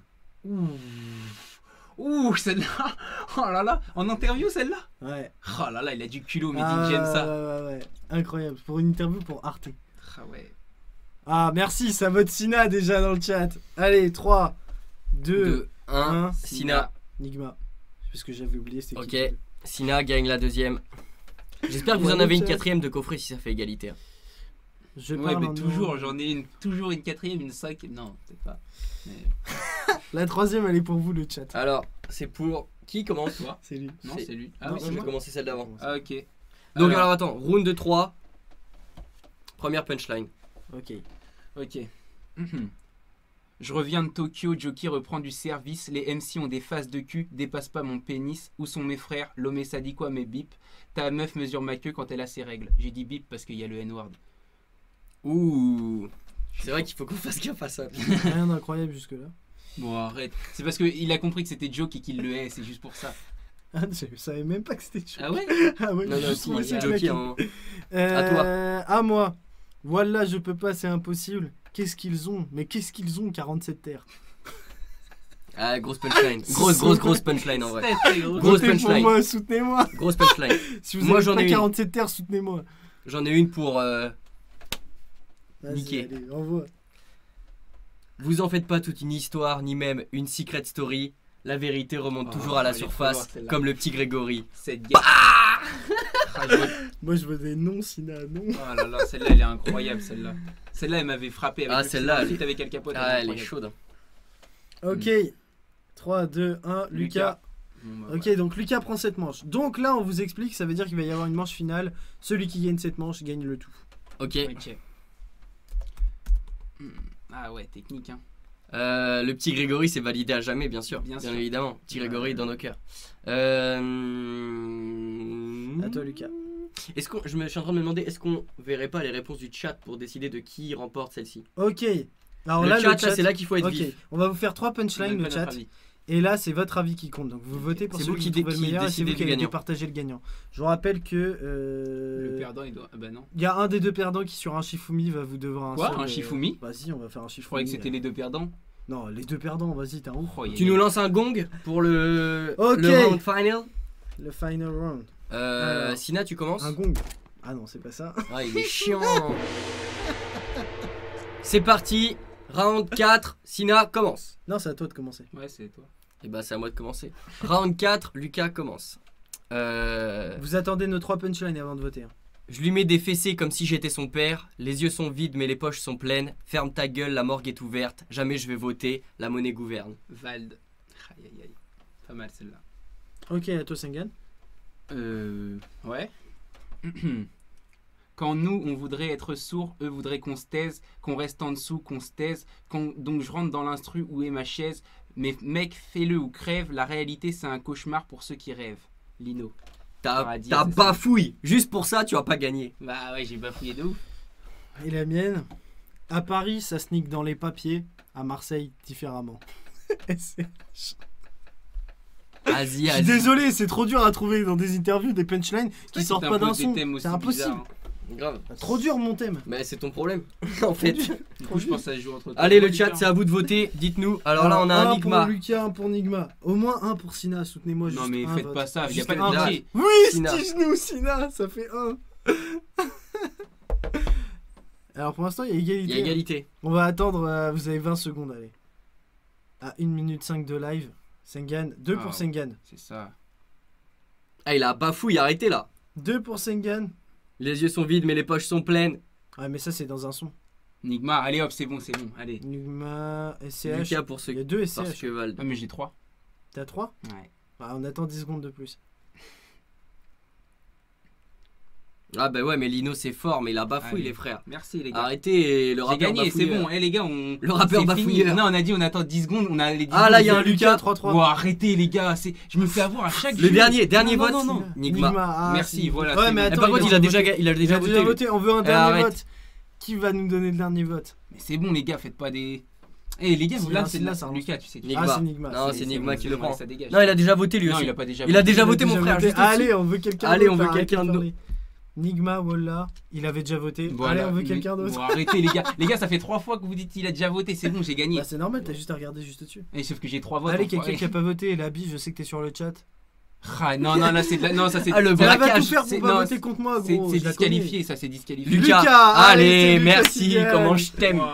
Ouh, celle-là. Oh là là. En interview, celle-là? Ouais. Oh là là, il a du culot, mais Ah, j'aime ça. Ouais. Incroyable. Pour une interview pour Arte. Ah ouais. Ah, merci, ça vote Sina déjà dans le chat. Allez, 3, 2, 2, 1. 1. Sina. Nigma. Parce que j'avais oublié, c'était Ok. qui? Sina gagne la deuxième. J'espère que vous Ouais, en avez une donc, quatrième de coffret si ça fait égalité. hein. Je Ouais, parle mais en toujours, nom. j'en ai toujours une quatrième, une cinquième. Non, peut-être pas. Mais La troisième, elle est pour vous, le chat. Alors, c'est pour. Qui commence? toi? C'est lui. Non, c'est lui. Ah Non, oui, Je c'est vais moi. commencer celle d'avant. Ah ok. Donc, alors attends, round de 3. Première punchline. Ok. Ok. Je reviens de Tokyo, Jockey reprend du service. Les MC ont des faces de cul, dépasse pas mon pénis. Où sont mes frères? L'homme ça dit quoi, mes bip? Ta meuf mesure ma queue quand elle a ses règles. J'ai dit bip parce qu'il y a le N-word. Ouh. C'est vrai qu'il faut qu'on fasse gaffe à ça. Rien d'incroyable jusque-là. Bon, arrête. C'est parce qu'il a compris que c'était Joke et qu'il le hait, c'est juste pour ça. Ah, je savais même pas que c'était chaud. Ah ouais? Ah ouais, Non, non, juste si, pour c'est essayer de Jockey. claquer. Hein. À toi. À moi. Voilà, je peux pas, c'est impossible. Qu'est-ce qu'ils ont? Mais qu'est-ce qu'ils ont, 47 terres? Ah, grosse punchline. Grosse punchline en vrai. Très gros. Grosse Votez pour punchline. moi, soutenez-moi. Grosse punchline. Si vous Moi, avez j'en pas ai une. 47 terres, soutenez-moi. J'en ai une pour. Vas-y, Niqué. allez, envoie. Vous en faites pas toute une histoire, ni même une secret story. La vérité remonte Oh, toujours à la elle est trop surface, loin, celle-là. comme le petit Grégory. Cette gueule. Ah, je vois- Moi, je veux des noms, Sina, non. Oh là là, celle-là, elle est incroyable, celle-là. Celle-là, elle m'avait frappé. Avec Ah, le celle-là, petit elle outfit avec Al Capote. Ah, elle est incroyable. chaude. Ok. 3, 2, 1, Lucas. Bon, bah, Ok, ouais. donc Lucas prend cette manche. Donc là, on vous explique, ça veut dire qu'il va y avoir une manche finale. Celui qui gagne cette manche gagne le tout. Ok. Ok. Ah ouais, technique, hein. Le petit Grégory, c'est validé à jamais, bien sûr. Bien sûr. Évidemment. Petit Grégory dans nos cœurs. À toi, Lucas. Est-ce qu'on, je suis en train de me demander, est-ce qu'on verrait pas les réponses du chat pour décider de qui remporte celle-ci? Ok. Alors Le là, chat, le chat, là, c'est là qu'il faut être Ok, vif. on va vous faire 3 On punchlines, donne le pas notre chat. avis. Et là, c'est votre avis qui compte. Donc vous votez pour C'est celui vous qui qui trouvez le meilleur et c'est décidez vous qui du allez gagnant. départager le gagnant. Je vous rappelle que Le perdant, il doit. Ah bah non. il y a un des deux perdants qui sur un Shifumi va vous devoir un Quoi, seul, un Shifumi? Vas-y, on va faire un Je Shifumi. croyais que c'était les deux perdants. Non, les deux perdants, vas-y, t'es un ouf. Oh, il y a- Tu nous lances un gong pour le Ok. round final. Le final round. Alors. Sina, tu commences. Un gong. Ah non, c'est pas ça. Ah, il est chiant. C'est parti. Round 4. Sina commence. Non, c'est à toi de commencer. Ouais, c'est toi. Et bah, c'est à moi de commencer. Round 4. Lucas commence. Vous attendez nos 3 punchlines avant de voter. hein. Je lui mets des fessées comme si j'étais son père. Les yeux sont vides mais les poches sont pleines. Ferme ta gueule, la morgue est ouverte. Jamais je vais voter, la monnaie gouverne. Vald. Aïe aïe aïe. Pas mal celle-là. Ok, à toi, Sengan. Ouais. Quand nous, on voudrait être sourds, eux voudraient qu'on se taise, qu'on reste en dessous, qu'on se taise. Donc je rentre dans l'instru, où est ma chaise? Mais mec, fais-le ou crève, la réalité c'est un cauchemar pour ceux qui rêvent. Lino. T'as dire, c'est ça. bafouille. Juste pour ça, tu vas pas gagner. Bah ouais, j'ai bafouillé de ouf. Et la mienne, à Paris, ça sneak dans les papiers, à Marseille, différemment. SCH. Vas-y, Je suis vas-y. désolé, c'est trop dur à trouver dans des interviews des punchlines qui sortent pas d'un son. C'est impossible. Grave. Trop dur mon thème. Mais c'est ton problème, en fait. Du coup, je pense que ça se joue entre toi. Allez, le chat, c'est à vous de voter. Dites-nous. Alors là, on a un Nigma. pour Lucas, un pour Nigma. Au moins un pour Sina, soutenez-moi juste Non mais un faites vote. pas ça, il y a Juste pas de un pitié. vote. Sina. Oui, stige-nous Sina, ça fait un. Alors pour l'instant, il y a Il égalité. y a égalité. On va attendre, vous avez 20 secondes, allez. À 1 minute 5 de live. Sengan, 2 pour Ah. Sengan. C'est ça. Ah, il a bafouille, arrêtez là. 2 pour Sengan. Les yeux sont vides, mais les poches sont pleines. Ouais, mais ça c'est dans un son. Nigma, allez hop, c'est bon, allez. Nigma, SCH. Lucas pour Il y a ceux 2 parce SCH. que Val. Ah mais j'ai 3. T'as 3 Ouais. On attend 10 secondes de plus. Ah bah ouais, mais Lino c'est fort, mais il a bafouille, Allez. les frères. Merci les gars. Arrêtez le J'ai rappeur gagné, c'est bafouilleur. bon. Eh les gars, on. Le rappeur c'est fini. bafouilleur. Non, on a dit on attend 10 secondes, on a les 10 Ah là, il y a un secondes. Lucas. 3-3. Wow, arrêtez les gars, je me fais avoir à chaque Le jeu. dernier Non, vote. non, non. Nigma. Ah, Merci, si. voilà, Ouais, c'est mais bon. Eh, attends, par contre, il a déjà déjà voté. voté. On veut un dernier arrête. vote. Qui va nous donner le dernier vote? Mais c'est bon les gars, faites pas des. Eh les gars, Si, là là, c'est là, là, ça Lucas, tu sais. Nigma. Ah, c'est Nigma. Non, c'est Nigma qui le prend. Ça dégage. Non, il a déjà voté lui Non, aussi. il a pas déjà. Il a voté. déjà voté mon frère. voté. Juste au-dessus. Allez, on veut quelqu'un Allez, d'autre. on veut Arrêtez quelqu'un de d'autre. parler. Nigma, Wallah, il avait déjà voté. Voilà. Allez, on veut Mais- quelqu'un d'autre. Bon, arrêtez les gars. Les gars, ça fait 3 fois que vous dites qu'il a déjà voté, c'est bon, j'ai gagné. Bah, c'est normal, t'as juste à regarder juste dessus. Et sauf que j'ai 3 votes. Allez, enfoiré. quelqu'un qui a pas voté, la bille, je sais que t'es sur le chat. Ah, non, non, là c'est de la. Non, ça c'est. Ah, le ça- braquage. Elle va tout faire c'est- pour pas non, voter contre moi, C'est gros. c'est je la connais. disqualifié, ça c'est disqualifié. Lucas. Lucas, Allez, c'est Lucas qui merci. gagne. Comment je t'aime. Wow.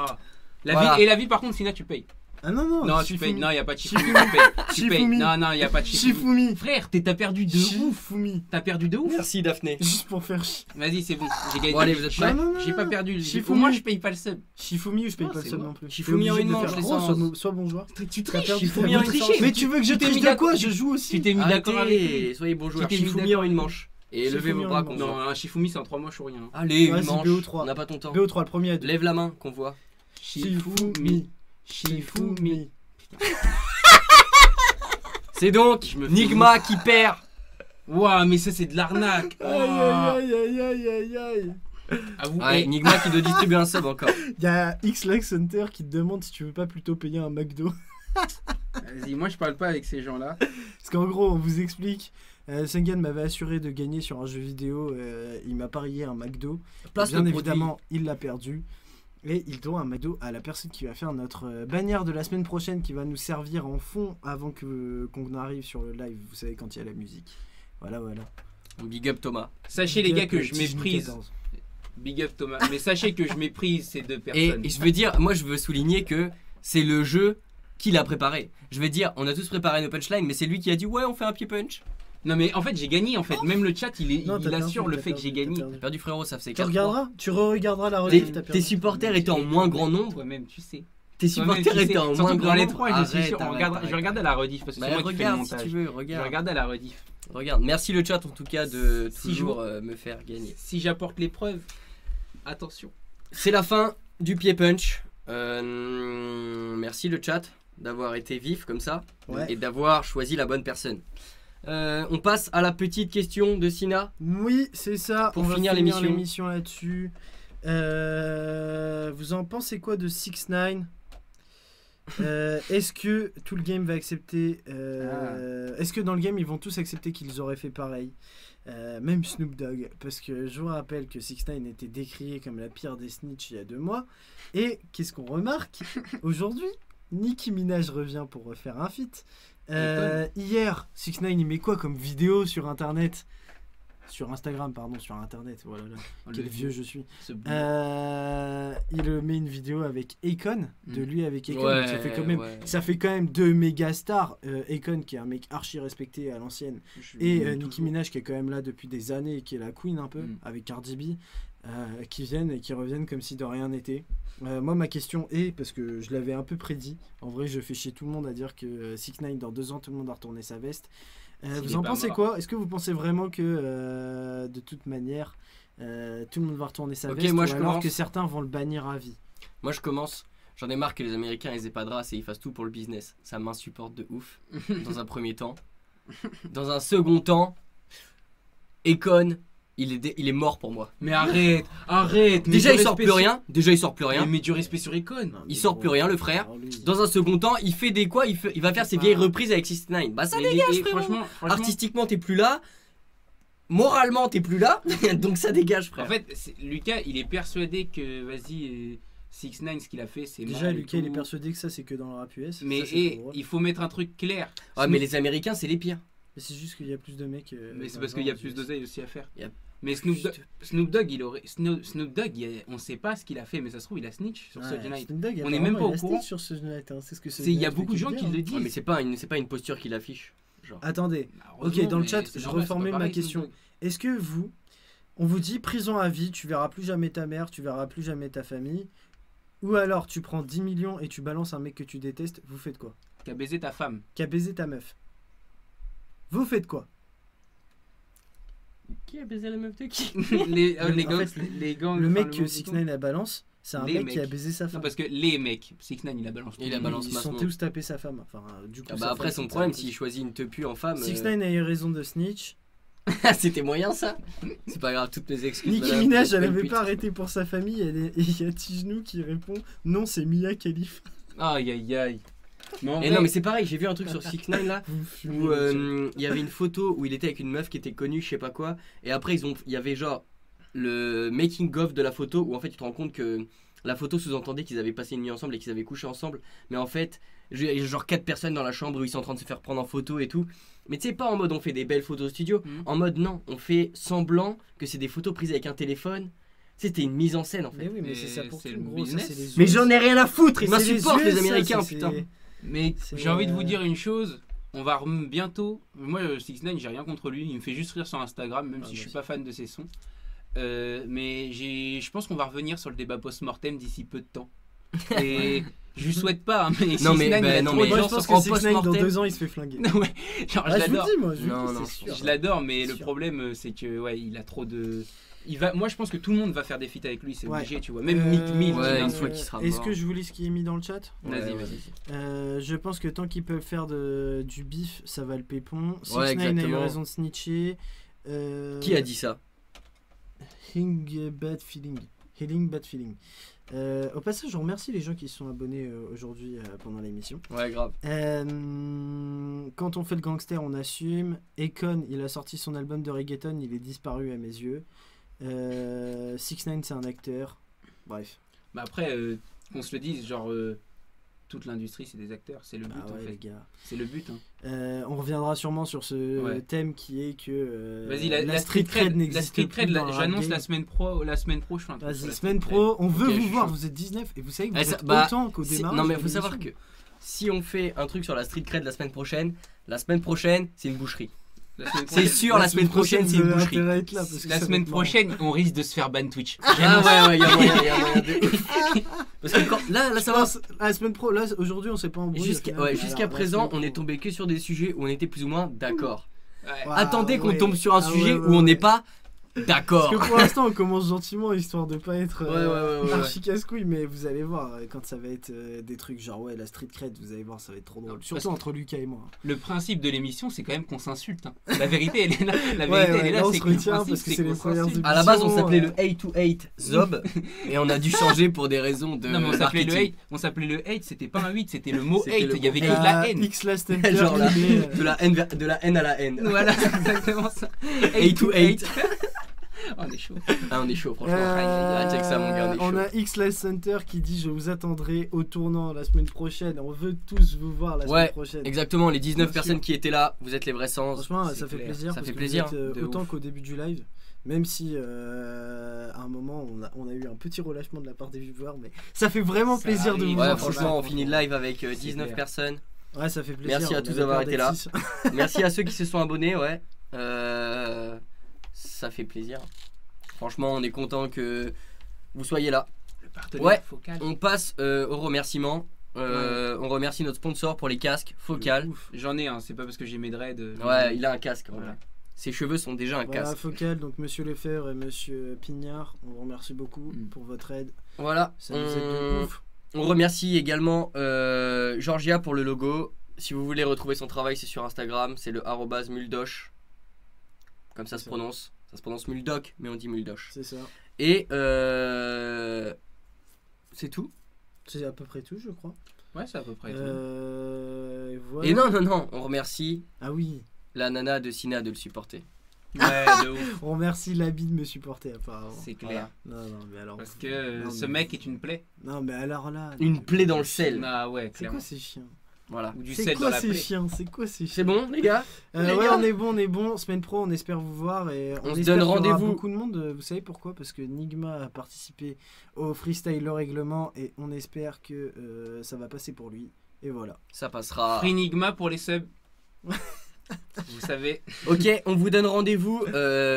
La Voilà. vie, et la vie, par contre, Sina, tu payes. Ah non, Non, tu Shifumi. payes. Non, il n'y a pas de Shifumi. Shifumi. Tu payes. Tu payes. Shifumi. Non, non, il n'y a pas de Shifumi. Shifumi. Frère, t'as perdu de ouf. Shifumi. T'as perdu de ouf. Merci Daphné. Juste pour faire Vas-y, c'est bon. J'ai gagné. Bon, allez, vous êtes prêts? Non, non, J'ai pas non. perdu. Au Shifumi. moins, je paye pas le sub. Shifumi ou je paye Ah, pas le c'est seul bon. non plus. Shifumi T'es en obligé une de manche, faire les gros, sens. sois bon joueur. Tu T'as perdu, Shifumi t'as en perdu. une manche. Mais tu veux que je Tu t'es triche mis de d'accord- quoi? Je joue aussi. Tu t'es mis d'accord avec lui. Arrêtez, soyez bons joueurs. t'es mis Shifumi d'accord en une avec manche. Et levez vos Shifumi en bras une qu'on manche. voit. Non, un Shifumi, c'est en 3 mois, je suis rien. Allez, Vas-y, une manche. BO3. On n'a pas ton temps. BO3, le premier à deux. Lève la main qu'on voit. Shifumi. Shifumi. C'est donc Je me fais Nigma qui perd. Waouh, mais ça, c'est de l'arnaque. Aïe aïe aïe aïe aïe aïe. À vous. Ouais, Eh, Nigma qui doit distribuer un sub encore. Il y a X-Lax Hunter qui te demande si tu veux pas plutôt payer un McDo. Vas-y, moi, je parle pas avec ces gens-là. Parce qu'en gros, on vous explique. Sengan m'avait assuré de gagner sur un jeu vidéo. Il m'a parié un McDo. Place Bien le évidemment, il l'a perdu. Et il doit un McDo à la personne qui va faire notre bannière de la semaine prochaine qui va nous servir en fond avant qu'on arrive sur le live. Vous savez, quand il y a la musique. Voilà, voilà. Big up Thomas. Sachez, les gars, que je Tige méprise. 14. Big up, Thomas. Mais sachez que je méprise ces deux Et personnes. je veux dire, moi je veux souligner que c'est le jeu qu'il a préparé. Je veux dire, on a tous préparé nos punchlines, mais c'est lui qui a dit ouais, on fait un pied punch. Non, mais en fait, j'ai gagné. En fait, même le chat, Non, il t'as assure perdu, le t'as fait que j'ai perdu, gagné. t'as perdu. Perdu frérot, ça fait Tu 4 regarderas, tu re-regarderas la rediff. t'as Tes perdu. supporters étaient en moins grand nombre. Toi-même, tu sais. Tes Toi-même, supporters tu sais. étaient en Surtout moins que grand dans les nombre. 3, je suis Arrête, sûr. On arrête, regarde- arrête. Je vais regarder à la rediff parce que Bah, c'est moi qui fais le regarde si montage. tu veux, Je regarde. regarde à la rediff. Regarde. Merci le chat en tout cas de Si toujours me faire gagner. Si j'apporte les preuves, attention. C'est la fin du pied punch. Merci le chat d'avoir été vif comme ça Ouais. et d'avoir choisi la bonne personne. On passe à la petite question de Sina. Oui, c'est ça. Pour On va finir l'émission. là-dessus. Vous en pensez quoi de 6ix9ine Est-ce que tout le game va accepter Est-ce que dans le game ils vont tous accepter qu'ils auraient fait pareil même Snoop Dogg, parce que je vous rappelle que 6ix9ine était décrié comme la pire des snitch il y a 2 mois. Et qu'est-ce qu'on remarque aujourd'hui? Nicki Minaj revient pour refaire un feat. Hier, 6ix9ine il met quoi comme vidéo sur internet? Sur Instagram, pardon, sur internet. Voilà, quel vieux je suis. Ce bout. Il met une vidéo avec Akon, de lui avec Akon. Ouais, Donc ça fait quand même 2 méga stars. Akon qui est un mec archi respecté à l'ancienne, et Nicki Minaj qui est quand même là depuis des années et qui est la queen un peu, avec Cardi B, qui viennent et qui reviennent comme si de rien n'était. Moi ma question est, parce que je l'avais un peu prédit, en vrai je fais chier tout le monde à dire que 6ix9ine dans 2 ans tout le monde a retourné sa veste. Vous en pensez quoi? Est-ce que vous pensez vraiment que de toute manière tout le monde va retourner sa Ok, veste, moi, ou je alors commence. que certains vont le bannir à vie? Moi je commence. J'en ai marre que les Américains ils aient pas de race et ils fassent tout pour le business. Ça m'insupporte de ouf, dans un premier temps. Dans un second temps, Akon, il est mort pour moi. Mais arrête. Mais Déjà, du il sort respect plus sur- rien. Déjà, il sort plus rien. Mais du respect sur Akon. Non, mais Il sort bon, plus rien, le frère. alors lui, Dans un second temps, il fait des quoi il va faire ses vieilles reprises avec 6ix9ine. Bah ça Mais dégage, et frérot. franchement, Artistiquement, t'es plus là. Moralement, t'es plus là. Donc ça dégage, frère. en fait, Lucas, il est persuadé que, vas-y, 6ix9ine, ce qu'il a fait, c'est Déjà, mal et Lucas, il est tout. persuadé que ça, c'est que dans le rap US. Mais ça, c'est trop drôle. il faut mettre un truc clair. Ouais, mais les Américains, c'est les pires. Mais c'est juste qu'il y a plus de mecs. Mais c'est dans parce le qu'il y a genre plus US. d'oseille aussi à faire. Il y a Mais Snoop Dogg, on sait pas ce qu'il a fait, mais ça se trouve, il a snitch sur Ouais, Suge Knight. Snoop Dogg, On est même pas au apparemment, il a courant. snitch sur Suge Knight, hein. C'est ce que Il y a beaucoup de gens qui le disent. disent. Ouais, mais c'est pas une posture qu'il affiche. Genre. Attendez, Bah, ok, heureusement, dans le mais chat, c'est je normal, c'est reformule pas ma pareil, question. Snoop Dogg. Est-ce que vous, on vous dit prison à vie, tu verras plus jamais ta mère, tu verras plus jamais ta famille, ou alors tu prends 10 millions et tu balances un mec que tu détestes, vous faites quoi? Qui a baisé ta femme. Qui a baisé ta meuf? Vous faites quoi? Qui a baisé la meuf de qui les En gangs, fait, les gangs. Le enfin, mec que monde 6ix9ine la balance, c'est un Les mec qui a mecs. baisé sa Non, femme. parce que les mecs, 6ix9ine, il a balancé. Il a balancé Ils masse sont monde. tous tapés sa femme. Enfin, du coup, Ah sa bah après femme, son c'est problème ça. s'il choisit une tepu en femme. 6ix9ine a eu raison de snitch. C'était moyen ça. C'est pas grave, toutes mes excuses. Nicki madame, Minaj, vous êtes elle une avait pute. pas arrêté pour sa famille. Et il y a Tigenou qui répond non, c'est Mia Khalifa. Aïe aïe aïe. Mais en Et vrai, non mais c'est pareil, j'ai vu un truc sur 6ix9ine là Vous fumez où le chat. il y avait une photo où il était avec une meuf qui était connue, je sais pas quoi, et après il y avait genre le making of de la photo où en fait tu te rends compte que la photo sous-entendait qu'ils avaient passé une nuit ensemble et qu'ils avaient couché ensemble, mais en fait il y a genre 4 personnes dans la chambre où ils sont en train de se faire prendre en photo et tout, mais tu sais pas en mode on fait des belles photos au studio, Mhm. en mode non, on fait semblant que c'est des photos prises avec un téléphone. C'était une mise en scène en fait. Mais oui, mais Mais c'est ça pour c'est tout, le gros. Ça, business. c'est les Mais US. j'en ai rien à foutre, ils C'est les m'insupportent les US, ça, Américains, c'est- putain. Mais C'est, j'ai envie de vous dire une chose. On va bientôt. Moi, 6ix9ine, j'ai rien contre lui. Il me fait juste rire sur Instagram, même Ah, si je suis vas-y. pas fan de ses sons. Mais je pense qu'on va revenir sur le débat post-mortem d'ici peu de temps. Et je lui souhaite pas, hein, mais Non, mais- 6ix9ine, il a non, trop mais- de Moi, gens je pense sur que en 6ix9ine dans post-mortem. 2 ans, il se fait flinguer. Non, ouais, genre, Ah, je je vous le l'adore. dis, moi. Je vous Non, le dis, non, c'est sûr. Je l'adore, mais le Sûr. problème, c'est que ouais, il a trop de. Moi, je pense que tout le monde va faire des feats avec lui, c'est Ouais. obligé, tu vois. Même Mick Mill. Ouais, il a- une fois qu'il sera Est-ce mort. que je vous lis ce qui est mis dans le chat? Vas-y, Ouais, vas-y. Je pense que tant qu'ils peuvent faire du bif, ça va le pépon. 6ix9ine Ouais, a eu exactement. raison de snitcher. Qui a dit ça? Healing Bad Feeling. Healing Bad Feeling. Au passage, je remercie les gens qui se sont abonnés aujourd'hui pendant l'émission. Ouais, grave. Quand on fait le gangster, on assume. Akon, il a sorti son album de reggaeton, il est disparu à mes yeux. 6ix9ine, c'est un acteur. Bref. Bah après, qu'on se le dise, genre, toute l'industrie, c'est des acteurs. C'est le but, Bah en ouais, fait. les gars. C'est le but. Hein. On reviendra sûrement sur ce Ouais. thème qui est que Vas-y, la street cred la n'existe street plus cred, dans le rap j'annonce game. la semaine pro, je fais un truc sur Vas-y, la semaine street pro, on veut Ok, je vous suis voir, chaud. vous êtes 19 et vous savez que vous Eh, ça- êtes bah, autant qu'au démarrage. Non mais de faut savoir que l'émission. si on fait un truc sur la street cred la semaine prochaine c'est une boucherie. La semaine C'est prochaine, sûr, la semaine prochaine c'est vous une avez boucherie. intérêt à être là, parce que la ça va semaine être marrant. prochaine, on risque de se faire ban Twitch. Ah ouais, y a moyen de ouf. Parce que là Je ça va. pense, la semaine pro, là aujourd'hui on s'est pas embrouillé. Jusqu'à au final, mais jusqu'à alors, la présent, semaine on est pro- tombé que sur des sujets où on était plus ou moins d'accord. Ouais. Ouais. Attendez qu'on ouais. tombe sur un Ah sujet ouais, où on n'est ouais. pas d'accord. Parce que pour l'instant on commence gentiment histoire de pas être Ouais. archi casse-couille, mais vous allez voir quand ça va être des trucs genre ouais la street cred, vous allez voir ça va être trop drôle. Parce Surtout que- entre Lucas et moi. Le principe de l'émission, c'est quand même qu'on s'insulte. Hein. La vérité, elle est là. La Ouais, vérité, elle est là, là. on C'est se que le retient principe, parce que c'est c'est les qu'on premières s'insulte. À la base, on émission, s'appelait le 828 Zob et on a dû changer pour des raisons de Non, mais on s'appelait le marketing. hate. On s'appelait le hate, c'était pas un 8, c'était le mot C'était hate. le Il y avait mot que de la haine. X last enter, Genre là, mais, de la haine à la haine. Voilà, c'est exactement ça. Hate to hate. Oh, on est chaud. Ah, on est chaud, franchement. Ah, check ça, mon gars, on est on chaud. a X Live Center qui dit je vous attendrai au tournant la semaine prochaine. On veut tous vous voir la Ouais, semaine prochaine. Exactement, les 19 Bien personnes sûr. qui étaient là, vous êtes les vrais sens. Franchement, c'est ça fait clair. plaisir. Ça parce fait que plaisir, vous êtes, de autant ouf. qu'au début du live. Même si à un moment on a eu un petit relâchement de la part des viewers, mais ça fait vraiment Ça plaisir de arrive. vous Ouais, voir. franchement, on finit le live avec C'est 19 clair. personnes. Ouais, ça fait plaisir. Merci à on tous avait d'avoir peur été d'être là. six. Merci à ceux qui se sont abonnés, ouais. Ça fait plaisir. Franchement, on est content que vous soyez là. Le partenaire Ouais. focal. On passe aux remerciements. On remercie notre sponsor pour les casques, Focal. Ouf. J'en ai un, c'est pas parce que j'ai mes dreads. Ouais, il a un casque. en Voilà. vrai. Ses cheveux sont déjà un Voilà, casque. Focal, donc Monsieur Lefebvre et Monsieur Pignard, on vous remercie beaucoup Mm. pour votre aide. Voilà. Ça nous aide de ouf. On remercie également Georgia pour le logo. Si vous voulez retrouver son travail, c'est sur Instagram, c'est le @muldoch. Comme ça se prononce. Ça se prononce Muldoc, mais on dit Muldoch. C'est ça. Et c'est tout. C'est à peu près tout, je crois. Ouais, c'est à peu près tout. Voilà. Et non, on remercie Ah oui. la nana de Sina de le supporter. Ouais, de ouf. On remercie l'habit de me supporter apparemment. C'est clair. Non, mais alors. Parce que Non, ce mais- mec est une plaie. Non, mais alors là. Une plaie dans le sel. Ah ouais, C'est clairement. quoi ces chiens? Voilà. Ou du C'est sel dans quoi la ces plaie. chiens? C'est quoi ces chiens? C'est bon, les gars? Les Ouais, gars on est bon. Semaine pro, on espère vous voir et On se espère donne qu'il y aura rendez-vous. beaucoup de monde. Vous savez pourquoi? Parce que Nigma a participé au freestyle le règlement et on espère que ça va passer pour lui. Et voilà. Ça passera. Free Enigma pour les subs. Vous savez. Ok, on vous donne rendez-vous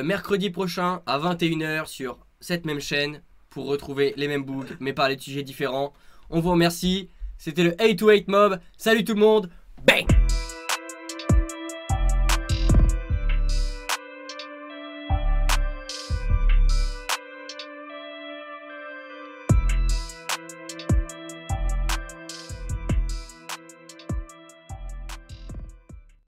mercredi prochain à 21h sur cette même chaîne pour retrouver les mêmes bougs mais parler de sujets différents. On vous remercie. C'était le 828 Mob. Salut tout le monde. Bang!